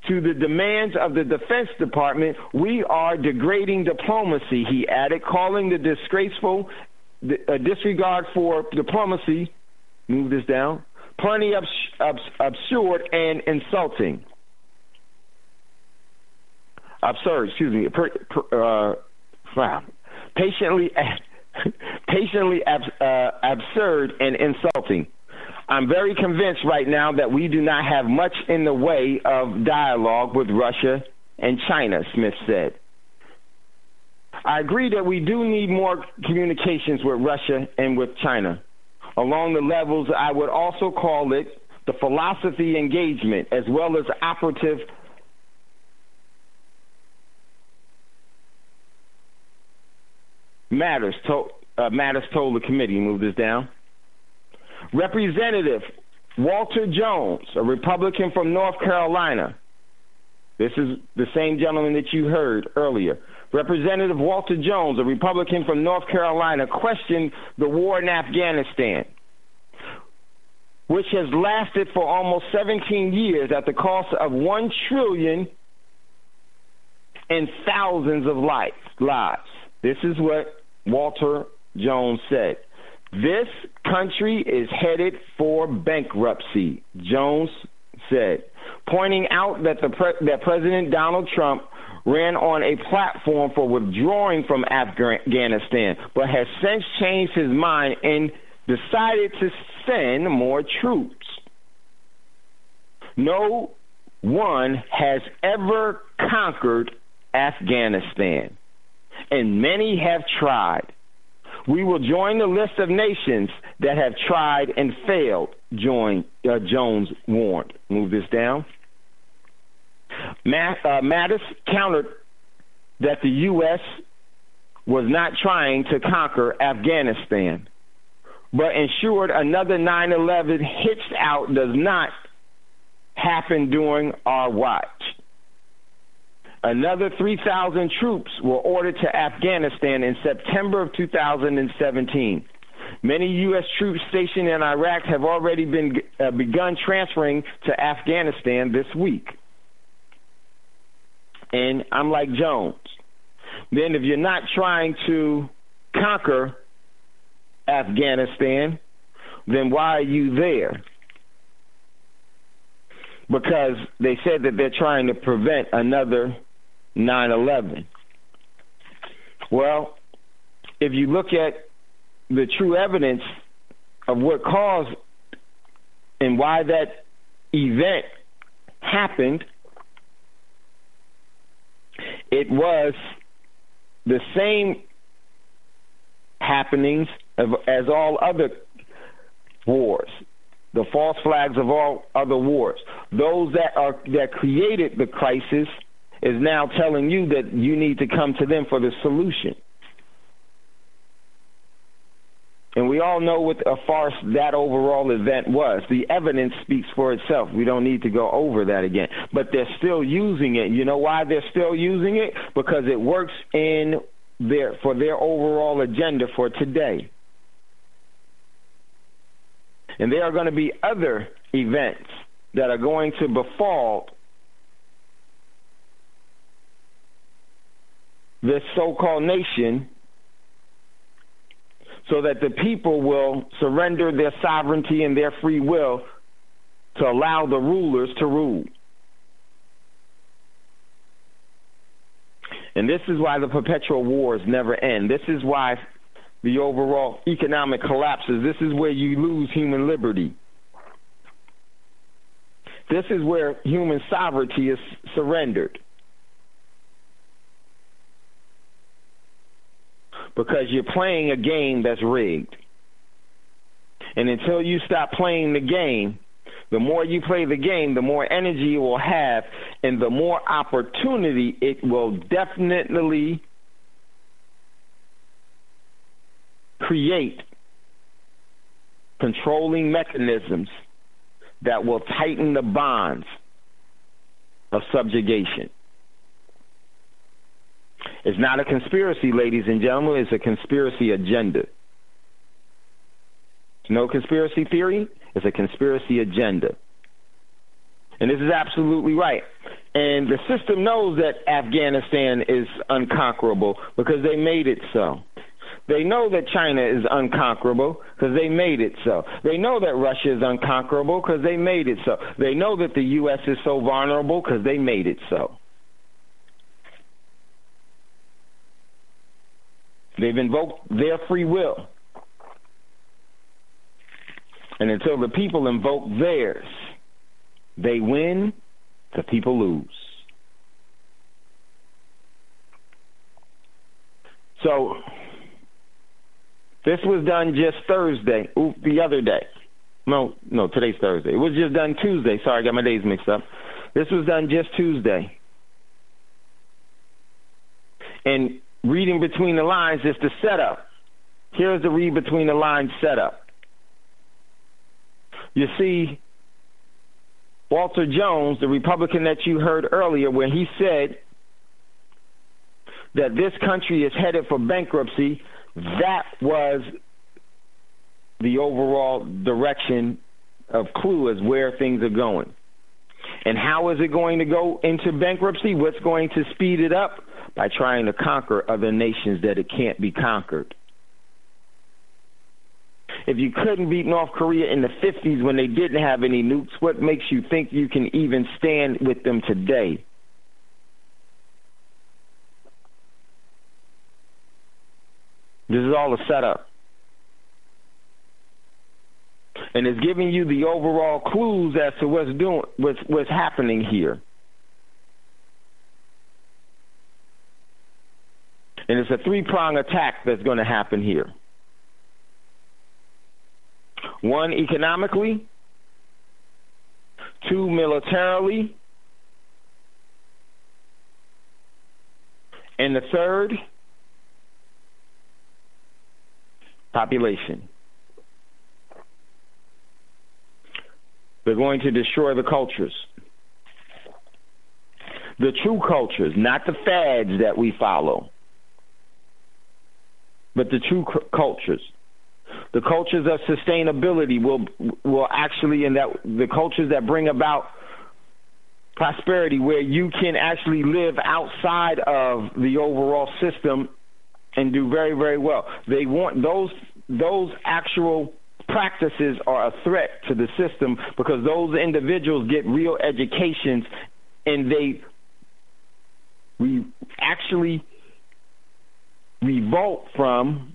to the demands of the Defense Department, we are degrading diplomacy, he added, calling the disgraceful disregard for diplomacy, move this down, plenty absurd and insulting. Absurd, excuse me. Patiently absurd and insulting. I'm very convinced right now that we do not have much in the way of dialogue with Russia and China, Smith said. I agree that we do need more communications with Russia and with China. Along the levels, I would also call it the philosophy engagement as well as operative Matters told the committee. Move this down. Representative Walter Jones, a Republican from North Carolina. This is the same gentleman that you heard earlier. Representative Walter Jones, a Republican from North Carolina, questioned the war in Afghanistan, which has lasted for almost 17 years at the cost of $1 trillion and thousands of lives. This is what Walter Jones said. This country is headed for bankruptcy, Jones said, pointing out that that President Donald Trump ran on a platform for withdrawing from Afghanistan, but has since changed his mind and decided to send more troops. No one has ever conquered Afghanistan, and many have tried. We will join the list of nations that have tried and failed, Jones warned. Move this down. Mattis countered that the U.S. was not trying to conquer Afghanistan, but ensured another 9/11 hitched out does not happen during our watch. Another 3,000 troops were ordered to Afghanistan in September of 2017. Many U.S. troops stationed in Iraq have already begun transferring to Afghanistan this week. And I'm like Jones. Then if you're not trying to conquer Afghanistan, then why are you there? Because they said that they're trying to prevent another 9/11. Well, if you look at the true evidence of what caused and why that event happened, it was the same happenings as all other wars, the false flags of all other wars. Those that created the crisis is now telling you that you need to come to them for the solution. And we all know what a farce that overall event was. The evidence speaks for itself. We don't need to go over that again. But they're still using it. You know why they're still using it? Because it works for their overall agenda for today. And there are going to be other events that are going to befall this so-called nation so that the people will surrender their sovereignty and their free will to allow the rulers to rule. And this is why the perpetual wars never end. This is why the overall economic collapses. This is where you lose human liberty. This is where human sovereignty is surrendered. Because you're playing a game that's rigged. And until you stop playing the game, the more you play the game, the more energy you will have, and the more opportunity it will definitely create controlling mechanisms that will tighten the bonds of subjugation. It's not a conspiracy, ladies and gentlemen. It's a conspiracy agenda. No conspiracy theory. It's a conspiracy agenda. And this is absolutely right. And the system knows that Afghanistan is unconquerable because they made it so. They know that China is unconquerable because they made it so. They know that Russia is unconquerable because they made it so. They know that the U.S. is so vulnerable because they made it so. They've invoked their free will. And until the people invoke theirs, they win, the people lose. So this was done just Thursday, the other day. No, today's Thursday. It was just done Tuesday. Sorry, I got my days mixed up. This was done just Tuesday. And reading between the lines is the setup. Here's the read between the lines setup. You see, Walter Jones, the Republican that you heard earlier, where he said that this country is headed for bankruptcy, that was the overall direction of clue as where things are going. And how is it going to go into bankruptcy? What's going to speed it up? By trying to conquer other nations that it can't be conquered. If you couldn't beat North Korea in the 50s when they didn't have any nukes, what makes you think you can even stand with them today? This is all a setup. And it's giving you the overall clues as to what's happening here. And it's a three-pronged attack that's going to happen here. One, economically. Two, militarily. And the third, population. They're going to destroy the cultures. The true cultures, not the fads that we follow, but the true cultures. The cultures of sustainability will actually, and that the cultures that bring about prosperity, where you can actually live outside of the overall system and do very, very well. They want those actual practices are a threat to the system because those individuals get real educations and we actually revolt from,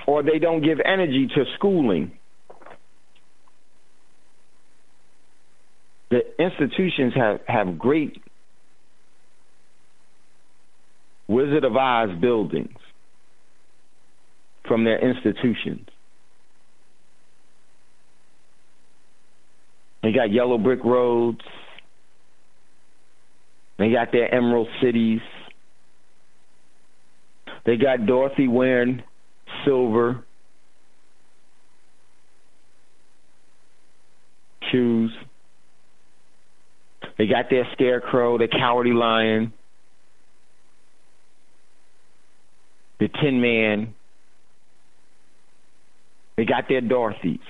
or they don't give energy to schooling. The institutions have great Wizard of Oz buildings from their institutions. They got yellow brick roads. They got their emerald cities. They got Dorothy wearing silver shoes. They got their scarecrow, the cowardly lion, the Tin Man. They got their Dorothys.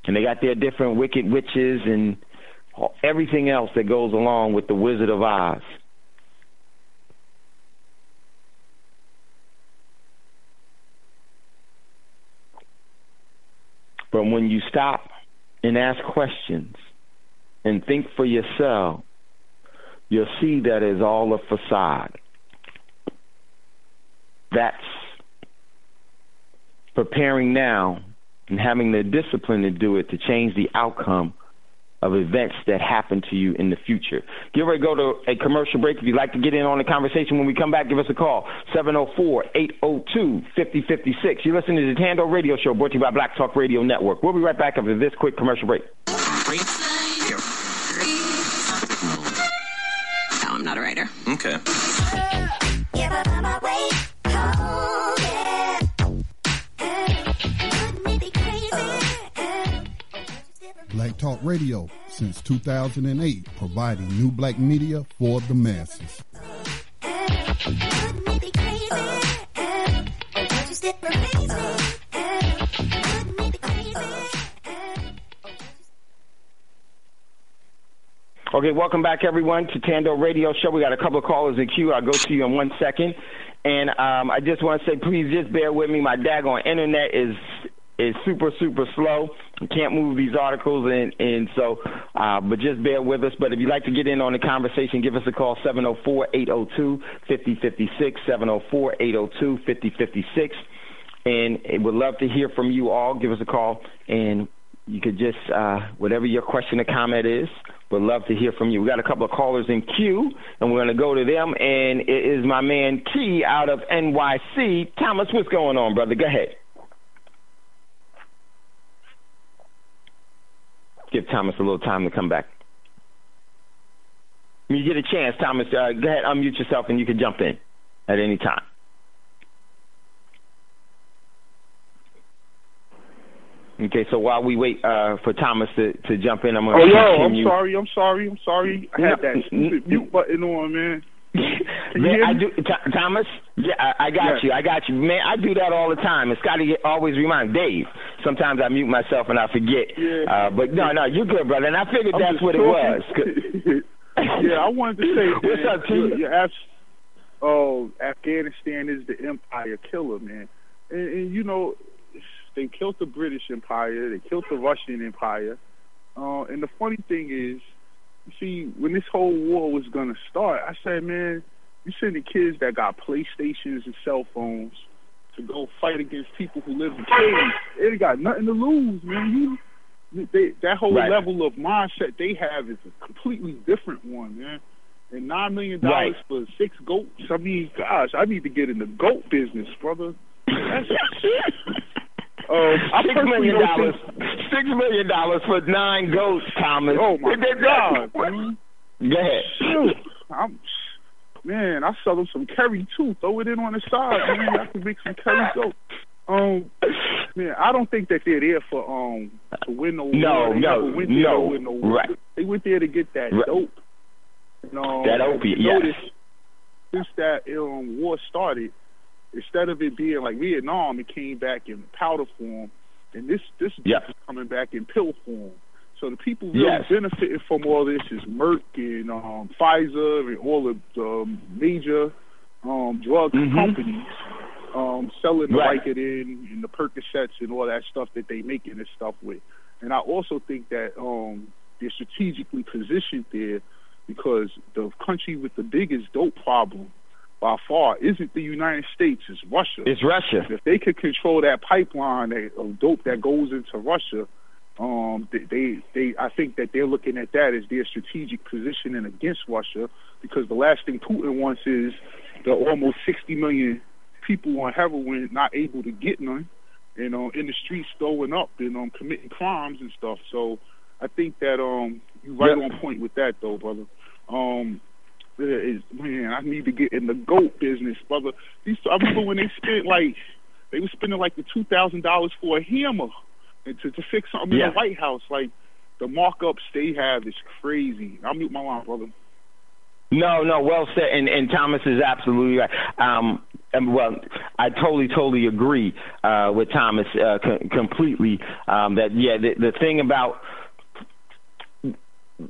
And they got their different wicked witches and everything else that goes along with the Wizard of Oz. But when you stop and ask questions and think for yourself, you'll see that it's all a facade. That's preparing now and having the discipline to do it to change the outcome of events that happen to you in the future. Get ready to go to a commercial break. If you'd like to get in on the conversation when we come back, give us a call, 704-802-5056. You're listening to the Thando Radio Show, brought to you by Black Talk Radio Network. We'll be right back after this quick commercial break. No, I'm not a writer. Okay. Black Talk Radio, since 2008, providing new black media for the masses. Okay, welcome back, everyone, to Thando Radio Show. We got a couple of callers in queue. I'll go to you in 1 second. And I just want to say, please just bear with me. My daggone internet is super, super slow. You can't move these articles, and so, but just bear with us. But if you'd like to get in on the conversation, give us a call, 704-802-5056, 704-802-5056. And we'd love to hear from you all. Give us a call, and you could just, whatever your question or comment is, we'd love to hear from you. We got a couple of callers in queue, and we're going to go to them. And it is my man T out of NYC. Thomas, what's going on, brother? Go ahead. Give Thomas a little time to come back. When you get a chance, Thomas, go ahead, unmute yourself, and you can jump in at any time. Okay, so while we wait for Thomas to jump in, I'm going to continue. I'm sorry. I had that stupid mute button on, man. Man, Thomas. Yeah, I got you. Man, I do that all the time. And Scotty always reminds Dave. Sometimes I mute myself and I forget. Yeah. But no, you're good, brother. And I figured that's what it was. Yeah, I wanted to say, what's up, T? Afghanistan is the empire killer, man. And you know, they killed the British Empire. They killed the Russian Empire. And the funny thing is, you see, when this whole war was going to start, I said, man, you sending kids that got PlayStations and cell phones to go fight against people who live in caves. They got nothing to lose, man. That whole level of mindset they have is a completely different one, man. And $9 million for 6 goats, I mean, gosh, I need to get in the goat business, brother. That's $6 million. $6 million for 9 goats, Thomas. Oh my God! Man. Go ahead. Shoot. Man, I sell them some curry too. Throw it in on the side, man. I can make some curry goat. Man, I don't think that they're there for to win no war. No. Right. They went there to get that dope. That opiate. Yes. Since that war started, instead of it being like Vietnam, it came back in powder form, and this is coming back in pill form. So the people really benefiting from all this is Merck and Pfizer and all of the major drug companies selling the Vicodin and the Percocets and all that stuff that they making this stuff with. And I also think that they're strategically positioned there because the country with the biggest dope problem by far isn't the United States, it's Russia. It's Russia. If they could control that pipeline of dope that goes into Russia, I think that they're looking at that as their strategic positioning against Russia, because the last thing Putin wants is the almost 60 million people on heroin not able to get none, and in the streets throwing up and committing crimes and stuff. So I think that you're right on point with that, though, brother. Man, I need to get in the goat business, brother. I remember when they were spending like the $2,000 for a hammer to fix something in the White House. Like, the markups they have is crazy. I'll mute my line, brother. No, well said, and Thomas is absolutely right. Well, I totally agree with Thomas completely. The thing about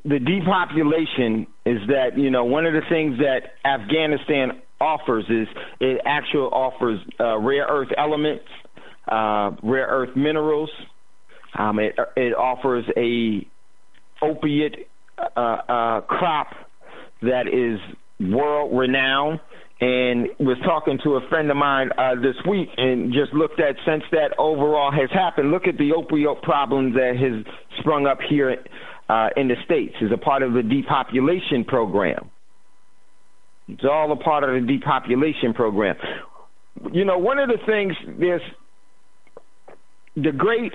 the depopulation is that, one of the things that Afghanistan offers is it actually offers rare earth elements, rare earth minerals. It offers a opiate crop that is world renowned. And was talking to a friend of mine this week and just looked at, since that overall has happened, look at the opioid problem that has sprung up here in the States as a part of the depopulation program. It's all a part of the depopulation program. One of the things, there's the great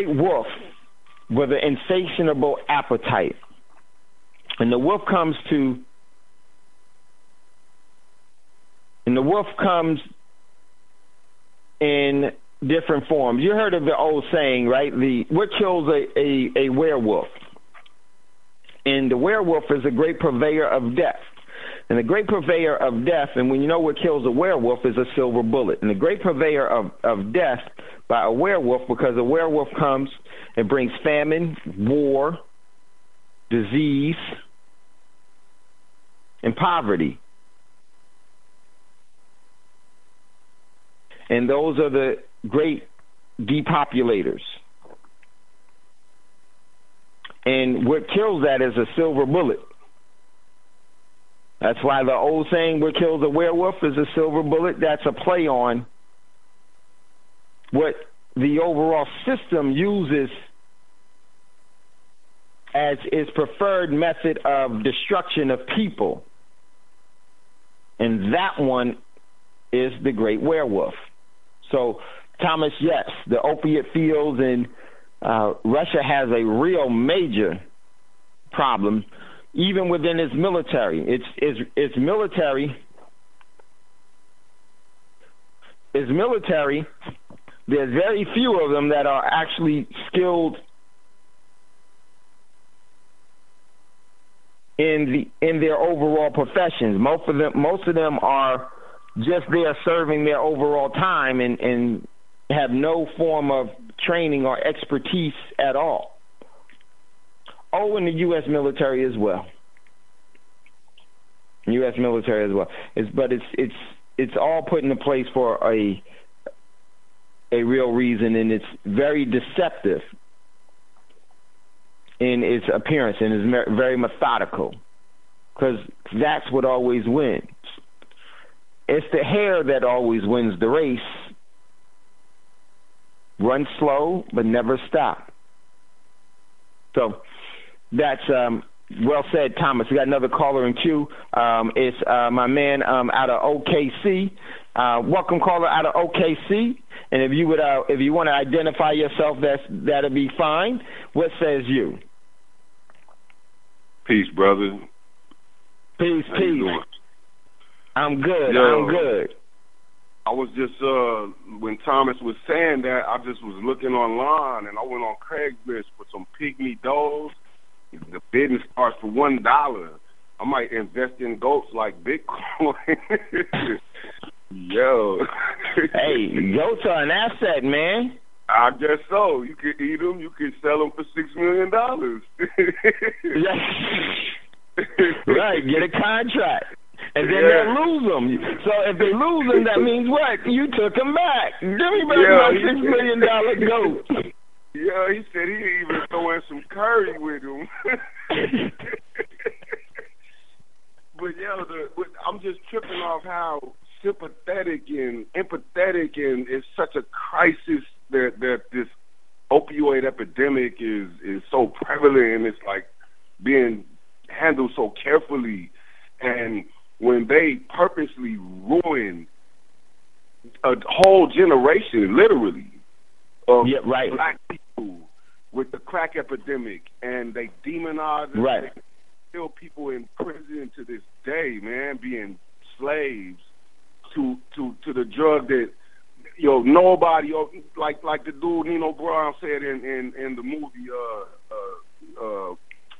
wolf with an insatiable appetite. And the wolf comes in different forms. You heard of the old saying, right? What kills a werewolf? And the werewolf is a great purveyor of death. And the great purveyor of death, and when you know what kills a werewolf, is a silver bullet. And the great purveyor of death by a werewolf, because a werewolf comes and brings famine, war, disease, and poverty. And those are the great depopulators. And what kills that is a silver bullet. That's why the old saying, what kills a werewolf is a silver bullet. That's a play on what the overall system uses as its preferred method of destruction of people. And that one is the great werewolf. So, Thomas, yes, the opiate fields in Russia has a real major problem, even within its military. Its military. There's very few of them that are actually skilled in their overall professions. Most of them are just there serving their overall time and have no form of training or expertise at all. Oh, in the U.S. military as well. U.S. military as well. It's all put into place for a real reason, and it's very deceptive in its appearance, and is very methodical, because that's what always wins. It's the hare that always wins the race. Run slow, but never stop. So that's well said, Thomas. We got another caller in queue. It's my man out of OKC. Welcome, caller out of OKC. And if you want to identify yourself, that'll be fine. What says you? Peace, brother. Peace, How you doing? I'm good. Yo, I'm good. I was just when Thomas was saying that, I just was looking online, and I went on Craigslist for some pygmy does. The bidding starts for $1. I might invest in goats like Bitcoin. Yo. Hey, goats are an asset, man. I guess so. You could eat them. You could sell them for $6 million. Right. Get a contract. And then they'll lose them. So if they lose them, that means what? You took them back. Give me back my $6 million goat. Yeah, he said he even throw in some curry with him. But I'm just tripping off how sympathetic and empathetic, and it's such a crisis that this opioid epidemic is so prevalent, and it's like being handled so carefully. And when they purposely ruin a whole generation, literally, of black people with the crack epidemic, and they demonize and they kill people in prison to this day, man, being slaves to the drug that nobody, like the dude Nino Brown said in the movie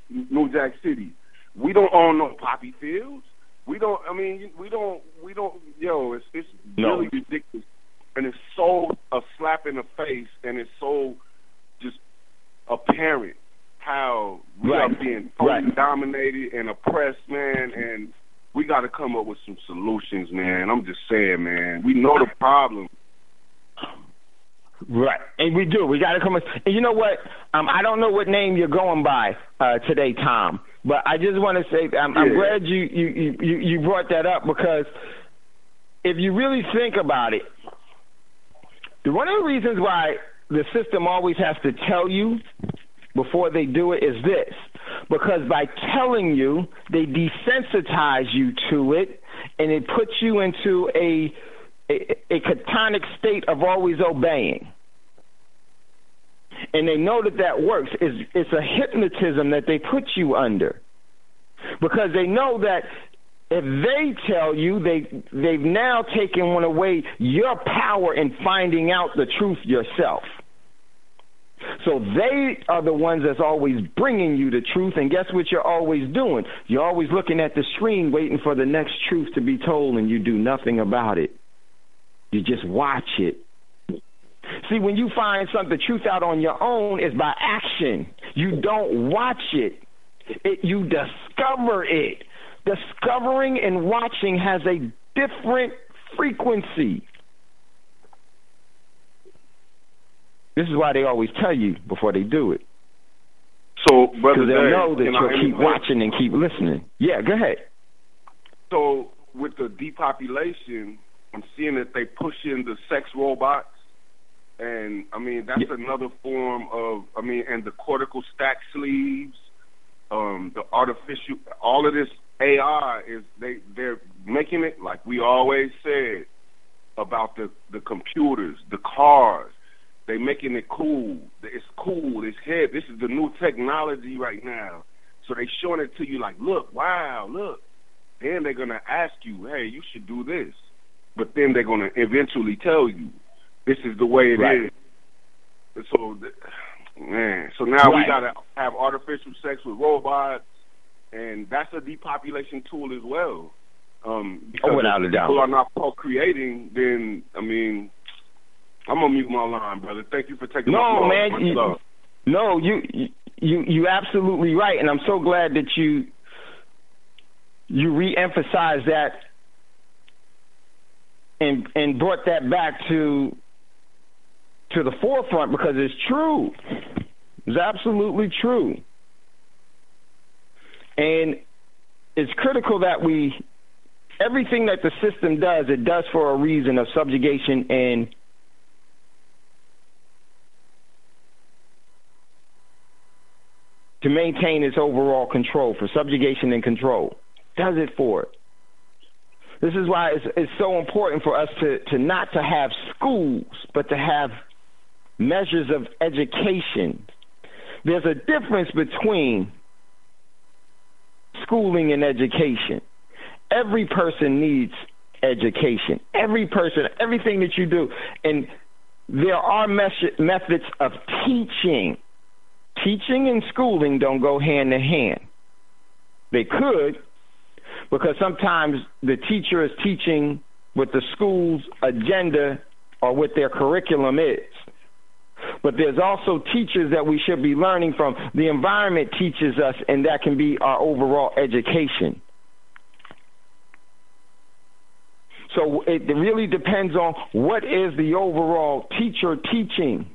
New Jack City. We don't own no poppy fields. We don't. It's really ridiculous, and it's so a slap in the face, and it's so just apparent how we are being totally dominated and oppressed, man. And we got to come up with some solutions, man. I'm just saying, man. We know the problem. Right, and we do. We got to come up. And you know what? I don't know what name you're going by today, Tom. But I just want to say I'm glad you brought that up, because if you really think about it, one of the reasons why the system always has to tell you before they do it is this. Because by telling you, they desensitize you to it, and it puts you into a catonic state of always obeying. And they know that works. It's a hypnotism that they put you under, because they know that if they tell you, they've now taken away your power in finding out the truth yourself. So they are the ones that's always bringing you the truth, and guess what you're always doing? You're always looking at the screen waiting for the next truth to be told, and you do nothing about it. You just watch it. See, when you find the truth out on your own, is by action. You don't watch it. You discover it. Discovering and watching has a different frequency. This is why they always tell you before they do it. So, Brother Because they'll Dave, know that can you'll I keep interject? watching and keep listening. Yeah, go ahead. So, with the depopulation, I'm seeing that they push in the sex robots. And, I mean, that's another form of, and the cortical stack sleeves, the artificial, all of this AI is, they're making it, like we always said, about the computers, the cars. They're making it cool. It's cool. It's hip. This is the new technology right now. So they showing it to you like, look, wow, look. Then they're going to ask you, hey, you should do this. But then they're going to eventually tell you, this is the way it is. So, so now we got to have artificial sex with robots, and that's a depopulation tool as well. Because without a doubt. If people are not procreating, then, I'm going to mute my line, brother. Thank you for taking my call. No, you absolutely right, and I'm so glad that you re-emphasized that and brought that back to the forefront, because it's true. It's absolutely true. And it's critical that everything that the system does, it does for a reason of subjugation and to maintain its overall control, for subjugation and control. Does it for it. This is why it's so important for us to not to have schools, but to have measures of education. There's a difference between schooling and education. Every person needs education. Every person, everything that you do. And there are methods of teaching. Teaching and schooling don't go hand in hand. They could, because sometimes the teacher is teaching what the school's agenda or what their curriculum is. But there's also teachers that we should be learning from. The environment teaches us, and that can be our overall education. So it really depends on what is the overall teacher teaching.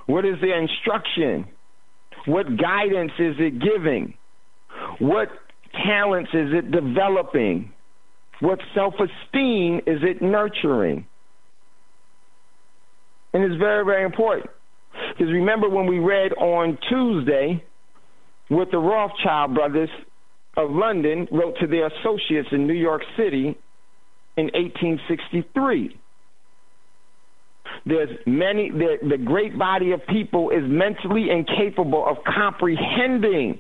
What is the instruction? What guidance is it giving? What talents is it developing? What self-esteem is it nurturing? And it's very, very important. Because remember when we read on Tuesday what the Rothschild brothers of London wrote to their associates in New York City in 1863. The great body of people is mentally incapable of comprehending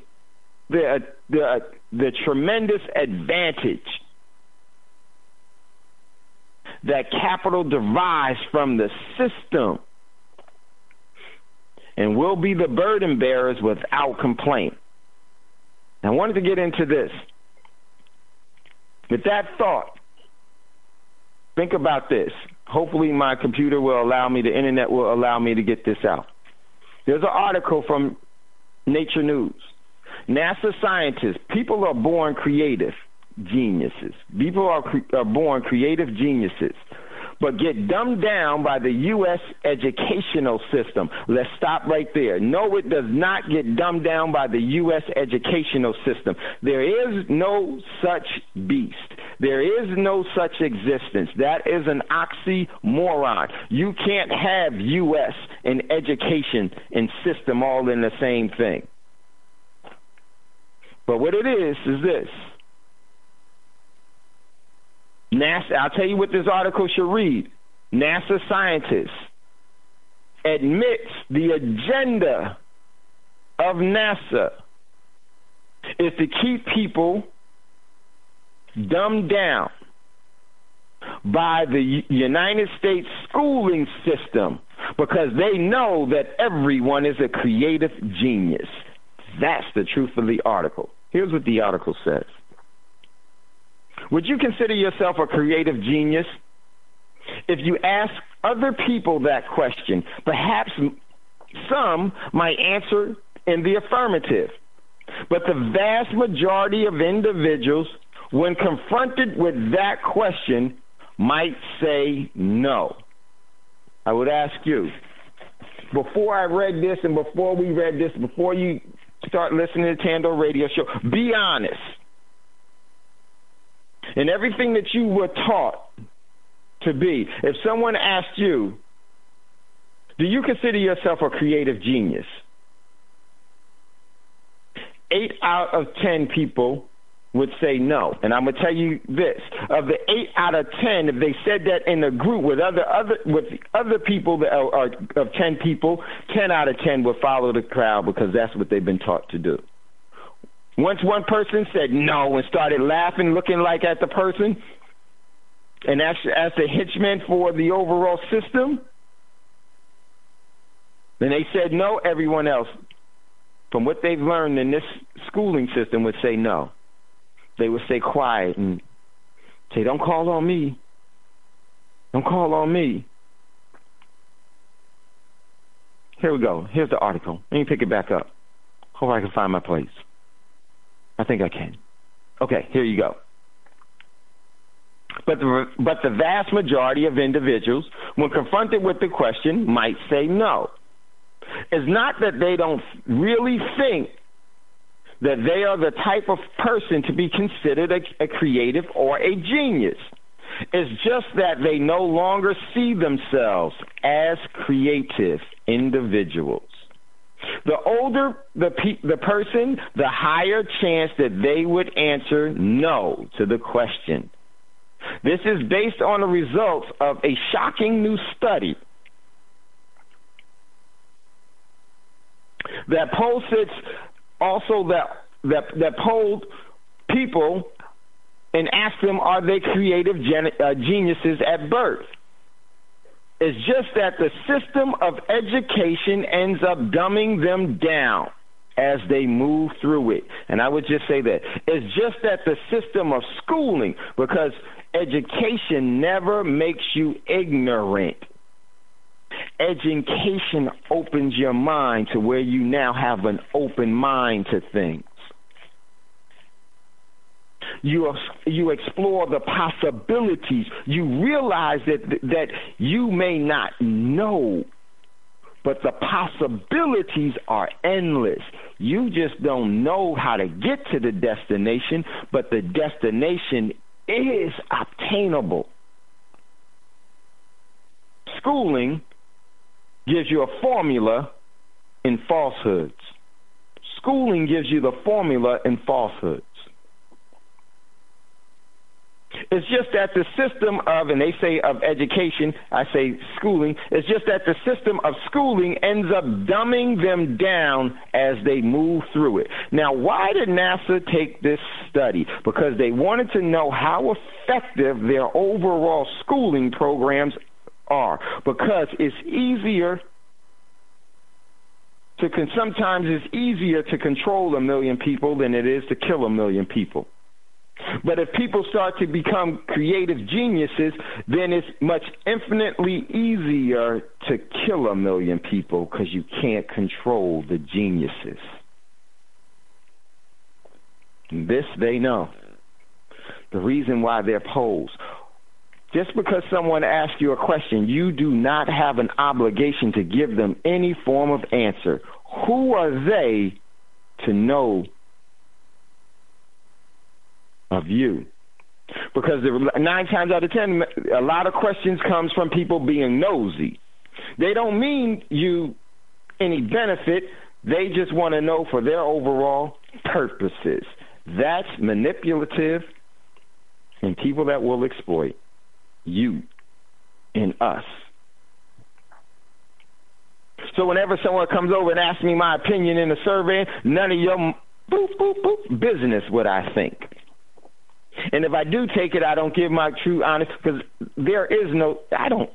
the tremendous advantage that capital derives from the system, and will be the burden bearers without complaint. I wanted to get into this. With that thought, think about this. Hopefully my computer will allow me, the internet will allow me to get this out. There's an article from Nature News. NASA scientists, people are born creative geniuses. People are born creative geniuses, but get dumbed down by the U.S. educational system. Let's stop right there. No, it does not get dumbed down by the U.S. educational system. There is no such beast. There is no such existence. That is an oxymoron. You can't have U.S. and education and system all in the same thing. But what it is this. NASA, I'll tell you what this article should read. NASA scientists admits the agenda of NASA is to keep people dumbed down by the United States schooling system because they know that everyone is a creative genius. That's the truth of the article. Here's what the article says. Would you consider yourself a creative genius? If you ask other people that question, perhaps some might answer in the affirmative. But the vast majority of individuals, when confronted with that question, might say no. I would ask you, before I read this and before we read this, before you start listening to Thando Radio Show, be honest. In everything that you were taught to be, if someone asked you, do you consider yourself a creative genius? 8 out of 10 people would say no. And I'm going to tell you this. Of the 8 out of 10, if they said that in a group with other people that are of 10 people, 10 out of 10 would follow the crowd because that's what they've been taught to do. Once one person said no and started laughing, looking like at the person, and as the henchman for the overall system, then they said no, everyone else, from what they've learned in this schooling system, would say no. They would stay quiet and say, don't call on me. Don't call on me. Here we go. Here's the article. Let me pick it back up. Hope I can find my place. I think I can. Okay, here you go. But the vast majority of individuals, when confronted with the question, might say no. It's not that they don't really think that they are the type of person to be considered a creative or a genius. It's just that they no longer see themselves as creative individuals. The older the person, the higher chance that they would answer no to the question. This is based on the results of a shocking new study that polled people and asked them, are they creative geniuses at birth? It's just that the system of education ends up dumbing them down as they move through it. And I would just say that. It's just that the system of schooling, because education never makes you ignorant. Education opens your mind to where you now have an open mind to things. You explore the possibilities. You realize that you may not know, but the possibilities are endless. You just don't know how to get to the destination, but the destination is obtainable. Schooling gives you a formula in falsehoods. Schooling gives you the formula in falsehoods. It's just that the system of, and they say of education, I say schooling, it's just that the system of schooling ends up dumbing them down as they move through it. Now, why did NASA take this study? Because they wanted to know how effective their overall schooling programs are. Because it's easier sometimes it's easier to control 1 million people than it is to kill 1 million people. But if people start to become creative geniuses, then it's infinitely easier to kill 1 million people because you can't control the geniuses. This they know. The reason why they're posed. Just because someone asks you a question, you do not have an obligation to give them any form of answer. Who are they to know of you? Because 9 times out of 10, a lot of questions comes from people being nosy. They don't mean you any benefit. They just want to know for their overall purposes. That's manipulative and people that will exploit you and us. So whenever someone comes over and asks me my opinion in a survey, none of your business what I think. And if I do take it, I don't give my true honest, because I don't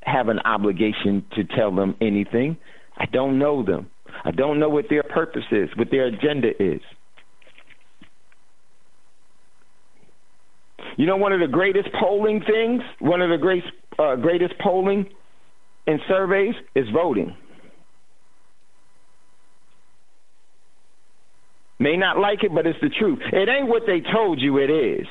have an obligation to tell them anything. I don't know them. I don't know what their purpose is, what their agenda is. You know, one of the greatest polling things, one of the greatest polling in surveys is voting. May not like it, but it's the truth. It ain't what they told you it is.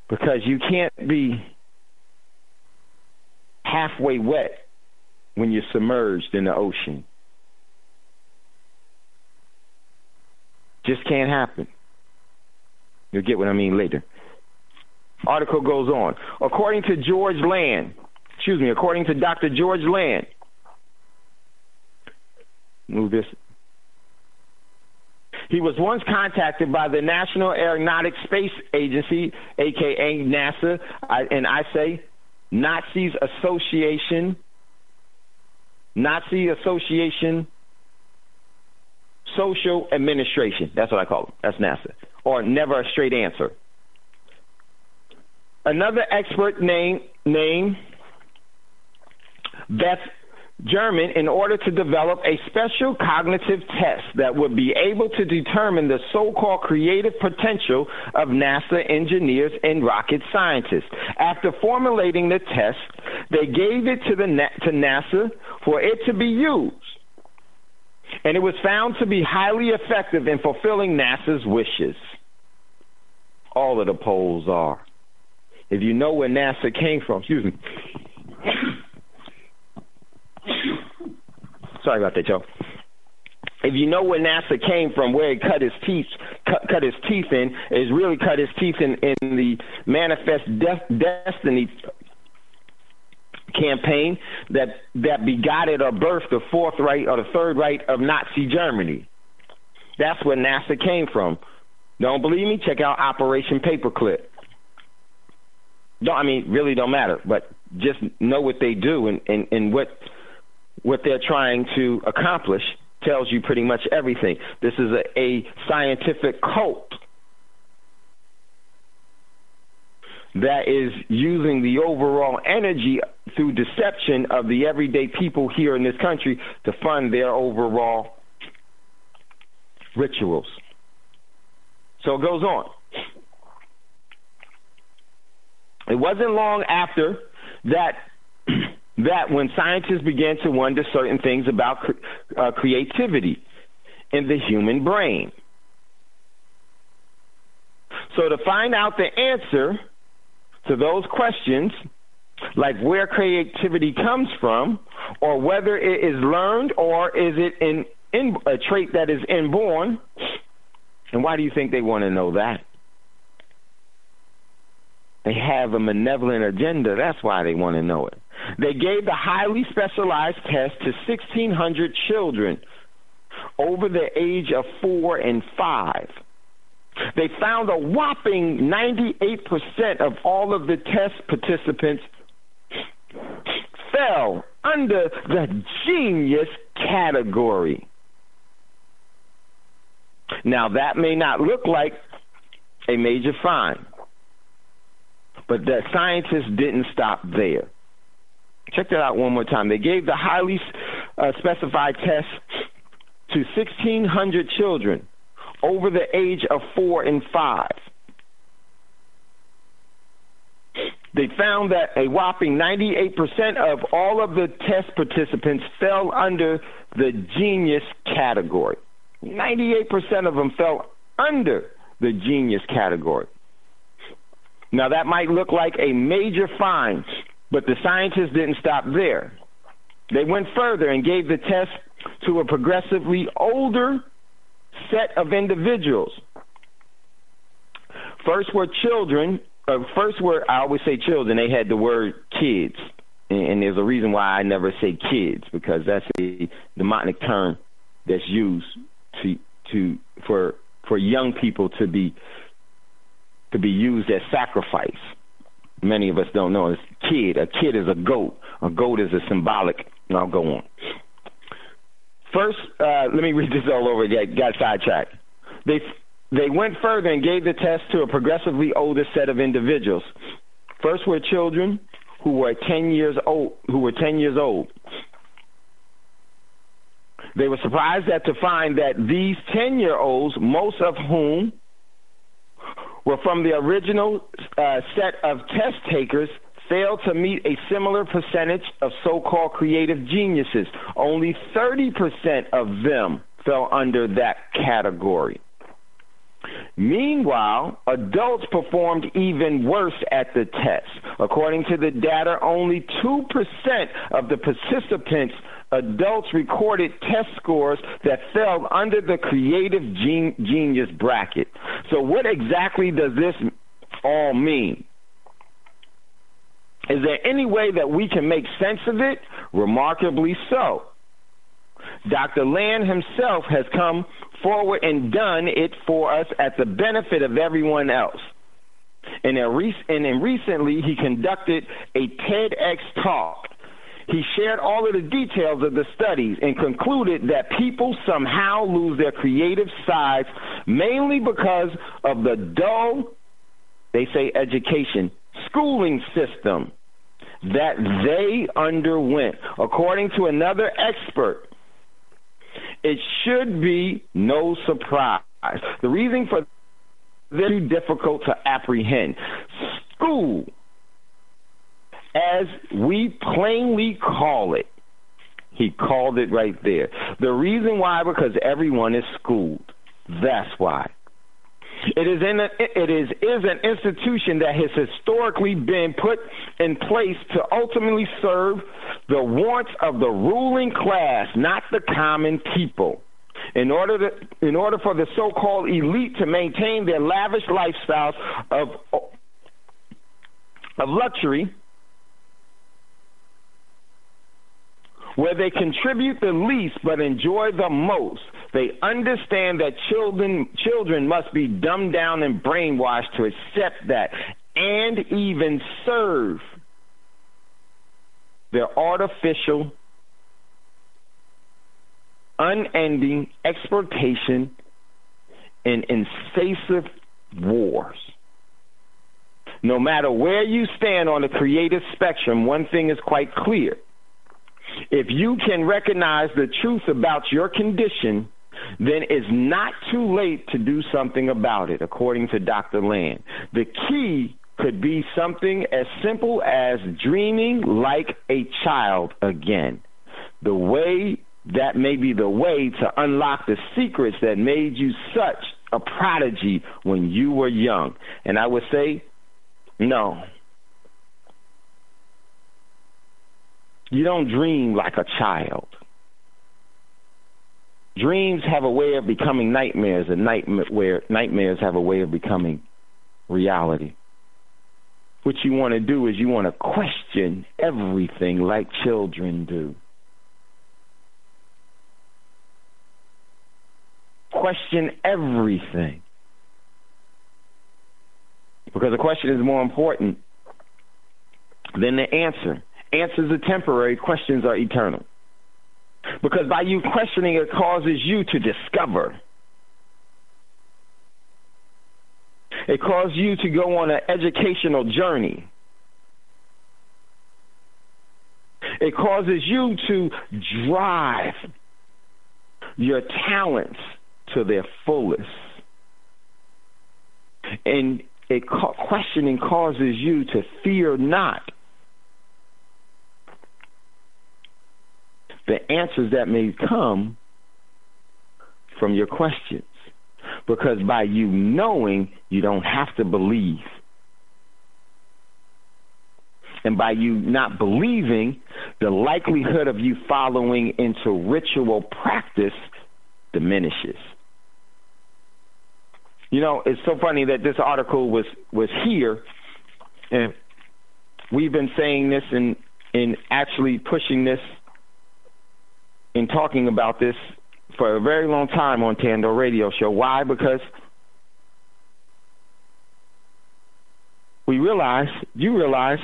Because you can't be halfway wet when you're submerged in the ocean. Just can't happen. You'll get what I mean later. Article goes on. According to Dr. George Land, move this. He was once contacted by the National Aeronautic Space Agency, a.k.a. NASA, and I say Nazi Association Social Administration. That's what I call it. That's NASA. Or never a straight answer. Another expert named Beth German, in order to develop a special cognitive test that would be able to determine the so-called creative potential of NASA engineers and rocket scientists. After formulating the test, they gave it to NASA for it to be used. And it was found to be highly effective in fulfilling NASA's wishes. All of the polls are. If you know where NASA came from, excuse me. Sorry about that, y'all. If you know where NASA came from, where it cut his teeth in, is really cut his teeth in the Manifest Destiny campaign that begotten or birthed the Fourth Reich or the Third Reich of Nazi Germany. That's where NASA came from. Don't believe me? Check out Operation Paperclip. Really don't matter, but just know what they do and what they're trying to accomplish tells you pretty much everything. This is a scientific cult that is using the overall energy through deception of the everyday people here in this country to fund their overall rituals. So it goes on. It wasn't long after that when scientists began to wonder certain things about creativity in the human brain. So to find out the answer to those questions, like where creativity comes from, or whether it is learned, or is it a trait that is inborn, and why do you think they want to know that? They have a malevolent agenda. That's why they want to know it. They gave the highly specialized test to 1,600 children over the age of 4 and 5. They found a whopping 98% of all of the test participants fell under the genius category. Now, that may not look like a major find, but the scientists didn't stop there. Check that out one more time. They gave the highly specified test to 1,600 children over the age of 4 and 5. They found that a whopping 98% of all of the test participants fell under the genius category. 98% of them fell under the genius category. Now, that might look like a major find, but the scientists didn't stop there. They went further and gave the test to a progressively older set of individuals. First were children. I always say children. They had the word kids, and there's a reason why I never say kids, because that's a demonic term that's used for young people to be used as sacrifice. Many of us don't know. It's kid. A kid is a goat. A goat is a symbolic. And I'll go on. First, let me read this all over again. Got sidetracked. They went further and gave the test to a progressively older set of individuals. First were children who were 10 years old. They were surprised to find that these 10-year-olds, most of whom were from the original set of test takers, failed to meet a similar percentage of so-called creative geniuses. Only 30% of them fell under that category. Meanwhile, adults performed even worse at the test. According to the data, only 2% of the participants, adults, recorded test scores that fell under the creative genius bracket. So what exactly does this all mean? Is there any way that we can make sense of it? Remarkably so. Dr. Land himself has come forward and done it for us at the benefit of everyone else. And recently he conducted a TEDx talk. He shared all of the details of the studies and concluded that people somehow lose their creative sides mainly because of the dull, they say education, schooling system that they underwent. According to another expert, it should be no surprise. The reason for this is difficult to apprehend. School, as we plainly call it, he called it right there. The reason why, because everyone is schooled. That's why. It is an institution that has historically been put in place to ultimately serve the wants of the ruling class, not the common people. In order for the so-called elite to maintain their lavish lifestyles of luxury, where they contribute the least but enjoy the most, they understand that children must be dumbed down and brainwashed to accept that and even serve their artificial, unending exploitation and incessant wars. No matter where you stand on the creative spectrum, one thing is quite clear. If you can recognize the truth about your condition, then it's not too late to do something about it, according to Dr. Land. The key could be something as simple as dreaming like a child again. That may be the way to unlock the secrets that made you such a prodigy when you were young. And I would say, no. You don't dream like a child. Dreams have a way of becoming nightmares, and nightmares have a way of becoming reality. What you want to do is you want to question everything like children do. Question everything. Because the question is more important than the answer. Answers are temporary, questions are eternal. Because by you questioning, it causes you to discover. It causes you to go on an educational journey. It causes you to drive your talents to their fullest. And questioning causes you to fear not the answers that may come from your questions. Because by you knowing, you don't have to believe. And by you not believing, the likelihood of you following into ritual practice diminishes. You know, it's so funny that this article was here, and we've been saying this and actually pushing this and talking about this for a very long time on Thando Radio Show. Why? Because you realize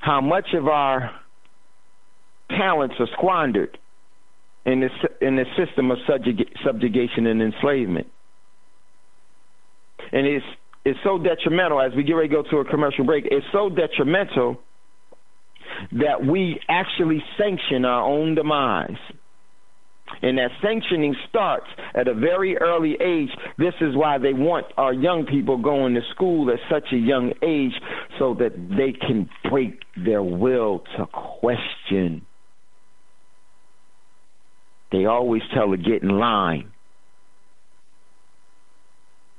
how much of our talents are squandered in this system of subjugation and enslavement. And it's so detrimental, as we get ready to go to a commercial break, it's so detrimental that we actually sanction our own demise. And that sanctioning starts at a very early age. This is why they want our young people going to school at such a young age, so that they can break their will to question. They always tell her, get in line.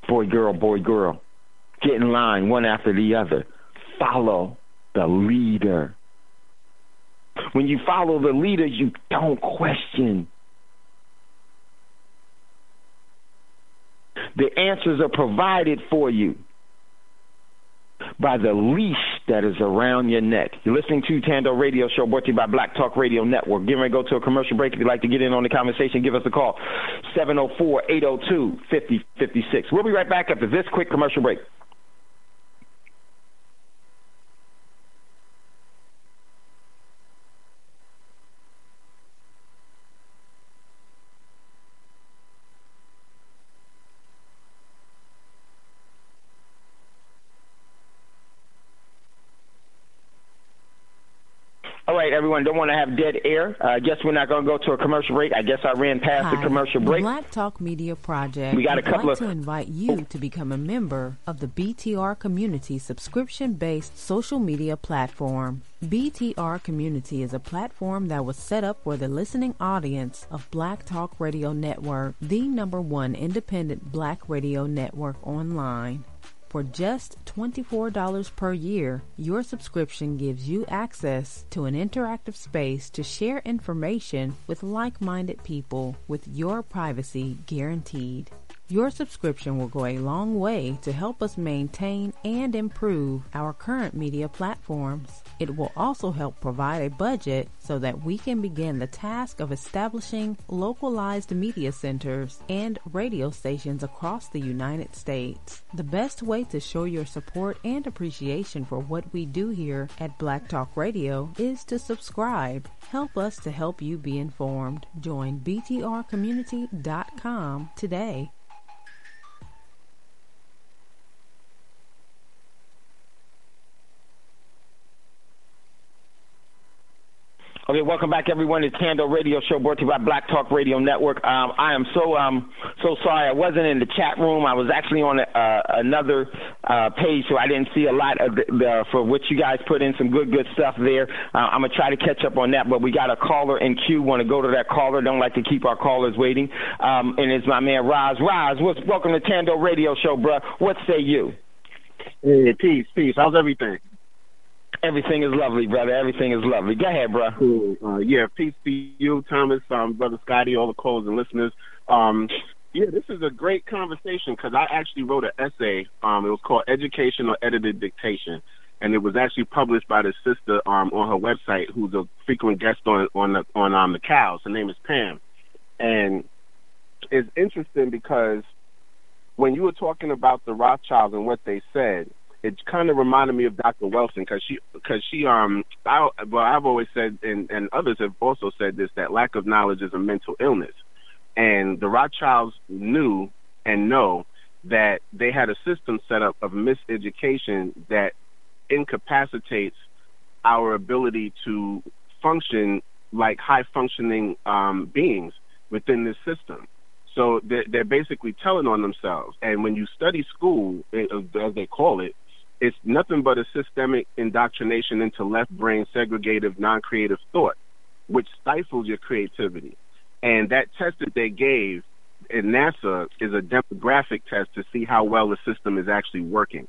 Boy, girl, boy, girl. Get in line, one after the other. Follow the leader. When you follow the leader, you don't question. The answers are provided for you by the leash that is around your neck. You're listening to Thando Radio Show, brought to you by Black Talk Radio Network. Getting ready to go to a commercial break. If you'd like to get in on the conversation, give us a call, 704-802-5056. We'll be right back after this quick commercial break. All right, everyone, don't want to have dead air. I guess we're not going to go to a commercial break. I guess I ran past the commercial break. The Black Talk Media Project we got a couple would like to invite you to become a member of the BTR Community subscription-based social media platform. BTR Community is a platform that was set up for the listening audience of Black Talk Radio Network, the #1 independent black radio network online. For just $24 per year, your subscription gives you access to an interactive space to share information with like-minded people with your privacy guaranteed. Your subscription will go a long way to help us maintain and improve our current media platforms. It will also help provide a budget so that we can begin the task of establishing localized media centers and radio stations across the United States. The best way to show your support and appreciation for what we do here at Black Talk Radio is to subscribe. Help us to help you be informed. Join btrcommunity.com today. Okay, welcome back, everyone. It's Thando Radio Show, brought to you by Black Talk Radio Network. I am so sorry I wasn't in the chat room. I was actually on another page, so I didn't see a lot of for what you guys put in. Some good stuff there. I'm gonna try to catch up on that. But we got a caller in queue. Want to go to that caller? Don't like to keep our callers waiting. And it's my man Roz. Roz, welcome to Thando Radio Show, bruh. What say you? Hey, peace. How's everything? Everything is lovely, brother. Everything is lovely. Go ahead, bro. Cool. Peace to you, Thomas, Brother Scotty, all the callers and listeners. This is a great conversation because I actually wrote an essay. It was called Education or Edited Dictation, and it was actually published by the sister on her website, who's a frequent guest on the Cows. Her name is Pam, and it's interesting because when you were talking about the Rothschilds and what they said, it kind of reminded me of Dr. Wilson because I've always said, and others have also said this, that lack of knowledge is a mental illness. And the Rothschilds knew and know that they had a system set up of miseducation that incapacitates our ability to function like high-functioning beings within this system. So they're basically telling on themselves. And when you study school, as they call it, it's nothing but a systemic indoctrination into left brain segregative, non-creative thought, which stifles your creativity. And that test that they gave in NASA is a demographic test to see how well the system is actually working.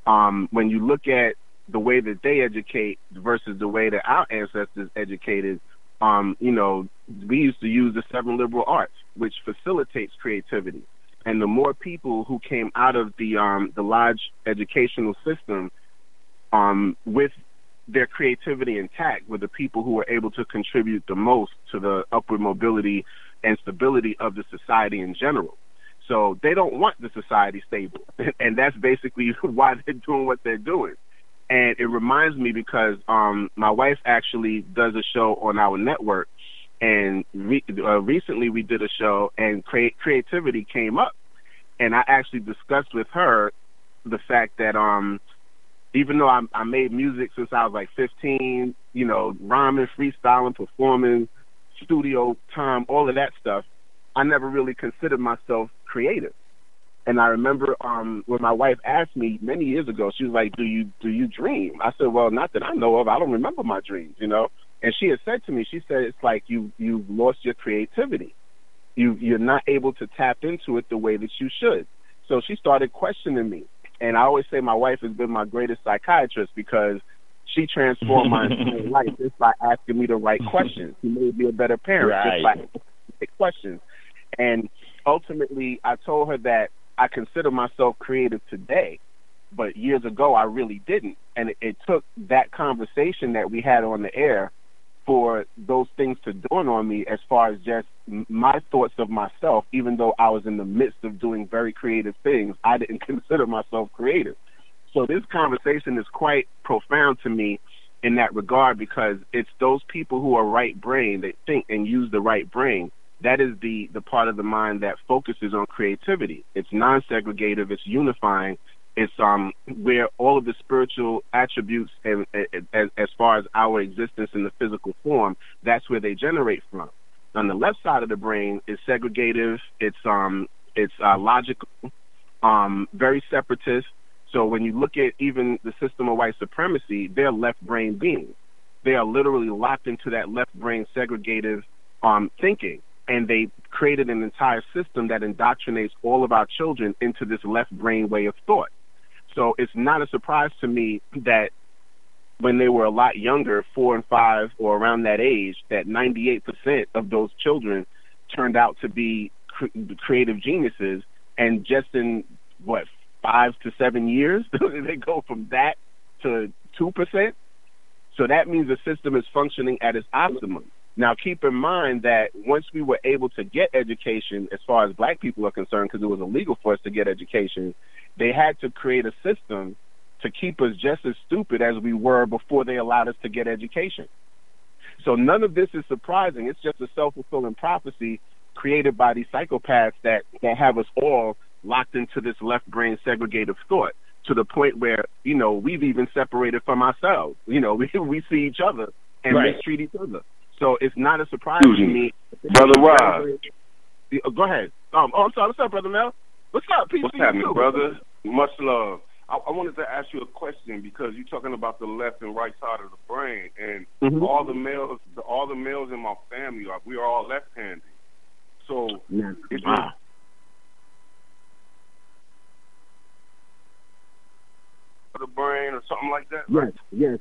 When you look at the way that they educate versus the way that our ancestors educated, we used to use the 7 liberal arts, which facilitates creativity. And the more people who came out of the lodge educational system with their creativity intact were the people who were able to contribute the most to the upward mobility and stability of the society in general. So they don't want the society stable. And that's basically why they're doing what they're doing. And it reminds me because my wife actually does a show on our network. And recently we did a show, and creativity came up. And I actually discussed with her the fact that even though I made music since I was like 15, rhyming, freestyling, performing, studio time, all of that stuff, I never really considered myself creative. And I remember when my wife asked me many years ago, she was like, do you dream? I said, well, not that I know of. I don't remember my dreams, you know. And she had said to me, she said, it's like you've lost your creativity. You're not able to tap into it the way that you should. So she started questioning me. And I always say my wife has been my greatest psychiatrist because she transformed my entire life just by asking me the right questions. She made me a better parent just by asking the questions. And ultimately, I told her that I consider myself creative today, but years ago I really didn't. And it took that conversation that we had on the air for those things to dawn on me as far as just my thoughts of myself. Even though I was in the midst of doing very creative things, I didn't consider myself creative. So this conversation is quite profound to me in that regard, because it's those people who are right brain, that think and use the right brain. That is the part of the mind that focuses on creativity. It's non-segregative, it's unifying, it's where all of the spiritual attributes and as far as our existence in the physical form, that's where they generate from. On the left side of the brain is segregative, it's logical, very separatist. So when you look at even the system of white supremacy, they're left brain beings. They are literally locked into that left brain segregative thinking. And they created an entire system that indoctrinates all of our children into this left brain way of thought. So it's not a surprise to me that when they were a lot younger, 4 and 5 or around that age, that 98% of those children turned out to be creative geniuses. And just in, 5 to 7 years, they go from that to 2%. So that means the system is functioning at its optimum. Now, keep in mind that once we were able to get education, as far as black people are concerned, because it was illegal for us to get education, they had to create a system to keep us just as stupid as we were before they allowed us to get education. So none of this is surprising. It's just a self-fulfilling prophecy created by these psychopaths that have us all locked into this left brain segregative thought, to the point where, you know, we've even separated from ourselves. You know, we see each other and mistreat each other. So it's not a surprise to me. Brother Rob. Go ahead. I'm sorry. What's up, Brother Mel? What's up, PC? What's happening, brother? Much love. I wanted to ask you a question, because you're talking about the left and right side of the brain, and all the males in my family, we are all left-handed. So if the brain or something like that? Right? Yes.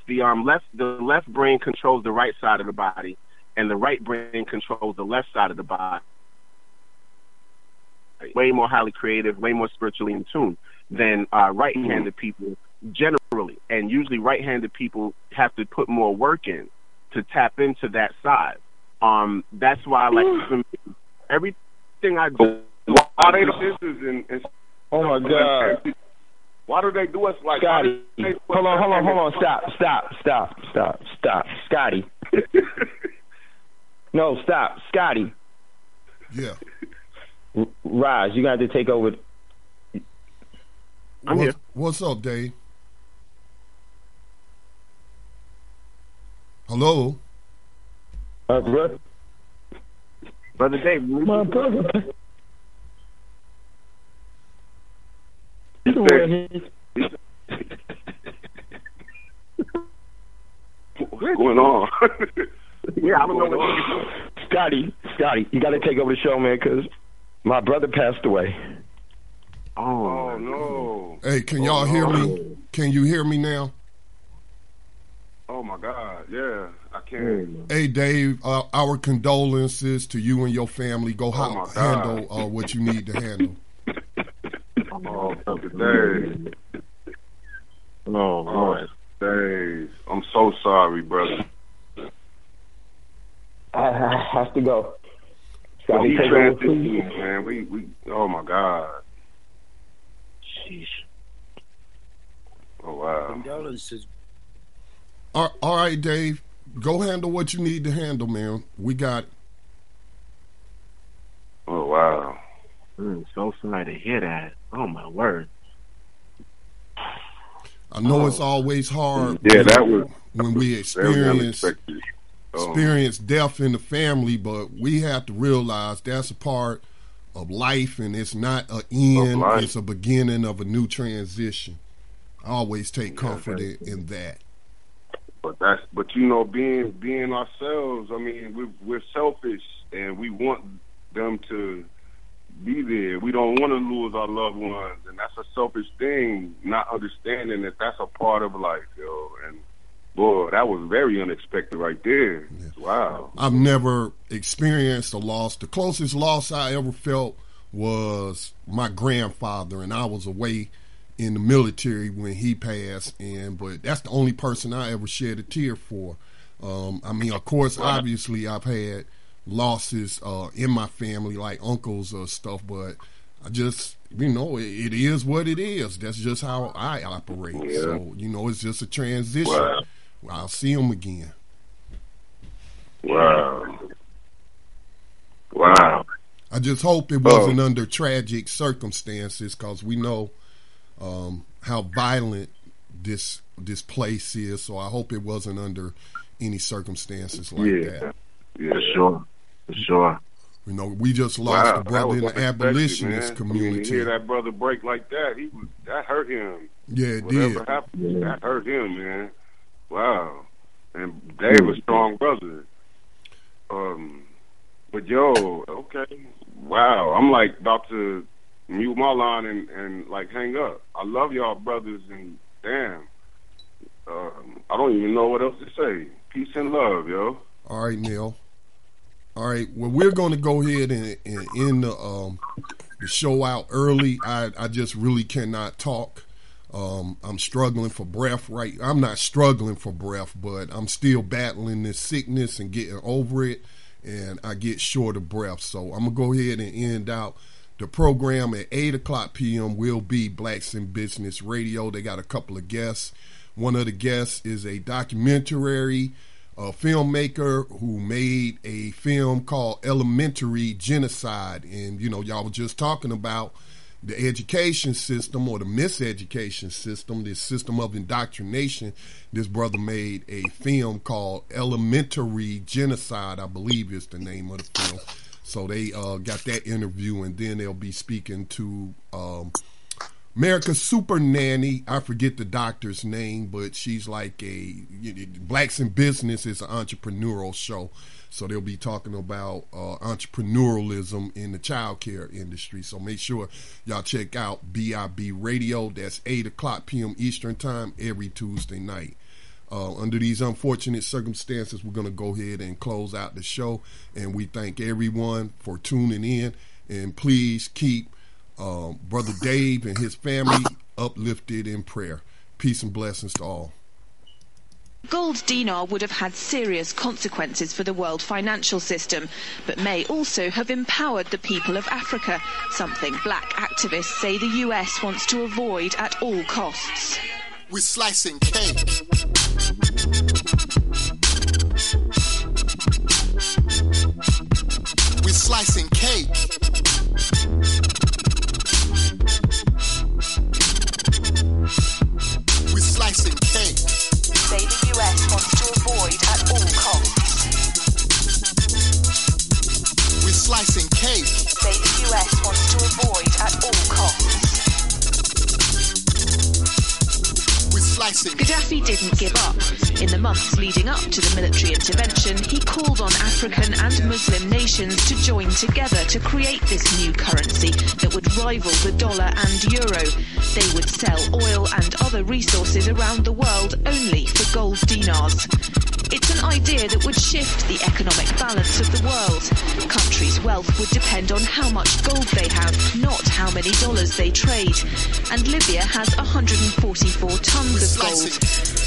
The left brain controls the right side of the body, and the right brain controls the left side of the body. Way more highly creative, way more spiritually in tune than right-handed people generally. And usually right-handed people have to put more work in to tap into that side. That's why, like, for me, everything I do. Why they do this? Oh my God! Why do they do us like? Scotty, hold on! Stop, Scotty. No, stop, Scotty. Yeah. Raj, you got to take over. I'm here. What's up, Dave? Hello? Brother Dave. My brother. What's going on? Yeah, I don't know what Scotty, you got to take over the show, man, because my brother passed away. Oh no! Hey, can y'all hear me? Can you hear me now? Oh my God! Yeah, I can. Hey, Dave, our condolences to you and your family. Go handle what you need to handle. Oh, Dave. Oh, Lord. Dave, I'm so sorry, brother. I have to go. Well, he transitioned, man. We. Oh my God. Sheesh. Oh wow. Condolences. All right, Dave. Go handle what you need to handle, man. We got it. Oh wow. So sorry to hear that. Oh my word. I know it's always hard. Yeah, that was when we very experience unexpected. experience death in the family, but we have to realize that's a part of life, and it's not an end, it's a beginning of a new transition. I always take comfort in that. But you know, being ourselves, I mean, we're selfish, and we want them to be there. We don't want to lose our loved ones, and that's a selfish thing, not understanding that that's a part of life, yo. And boy, that was very unexpected right there. Yeah. Wow. I've never experienced a loss. The closest loss I ever felt was my grandfather, and I was away in the military when he passed, but that's the only person I ever shed a tear for. I mean, of course, obviously I've had losses in my family, like uncles or stuff, but I just, you know, it is what it is. That's just how I operate. Yeah. So, you know, it's just a transition. Wow. I'll see them again. Wow. I just hope it wasn't under tragic circumstances, because we know how violent this place is. So I hope it wasn't under any circumstances like that. Yeah, for sure. You know, we just lost a brother in the abolitionist community. When you hear that brother break like that, that hurt him. Yeah, it Whatever did. happened, that hurt him, man. Wow. And Dave was a strong brother. But yo, okay. Wow. I'm like about to mute my line and like hang up. I love y'all brothers, and damn, I don't even know what else to say. Peace and love, yo. All right, Neil. All right, well, we're going to go ahead and end the show out early. I just really cannot talk. I'm struggling for breath. I'm not struggling for breath, but I'm still battling this sickness and getting over it, and I get short of breath. So I'm going to go ahead and end out the program at 8 o'clock p.m. will be Blacks in Business Radio. They got a couple of guests. One of the guests is a documentary filmmaker who made a film called Elementary Genocide. And, you know, y'all were just talking about the education system, or the miseducation system, this system of indoctrination. This brother made a film called Elementary Genocide, I believe is the name of the film. So they got that interview, and then they'll be speaking to America's Super Nanny. I forget the doctor's name, but she's like Blacks in Business is an entrepreneurial show. So they'll be talking about entrepreneurialism in the child care industry. So make sure y'all check out BIB Radio. That's 8 o'clock p.m. Eastern Time every Tuesday night. Under these unfortunate circumstances, we're going to go ahead and close out the show. And we thank everyone for tuning in. And please keep Brother Dave and his family uplifted in prayer. Peace and blessings to all. Gold dinar would have had serious consequences for the world financial system, but may also have empowered the people of Africa, something black activists say the US wants to avoid at all costs. We're slicing cake. We're slicing cake. We're slicing cake. Say the US wants to avoid at all costs. We're slicing cake. Say the US wants to avoid at all costs. Gaddafi didn't give up. In the months leading up to the military intervention, he called on African and Muslim nations to join together to create this new currency that would rival the dollar and euro. They would sell oil and other resources around the world only for gold dinars. It's an idea that would shift the economic balance of the world. Countries' wealth would depend on how much gold they have, not how many dollars they trade. And Libya has 144 tons of gold.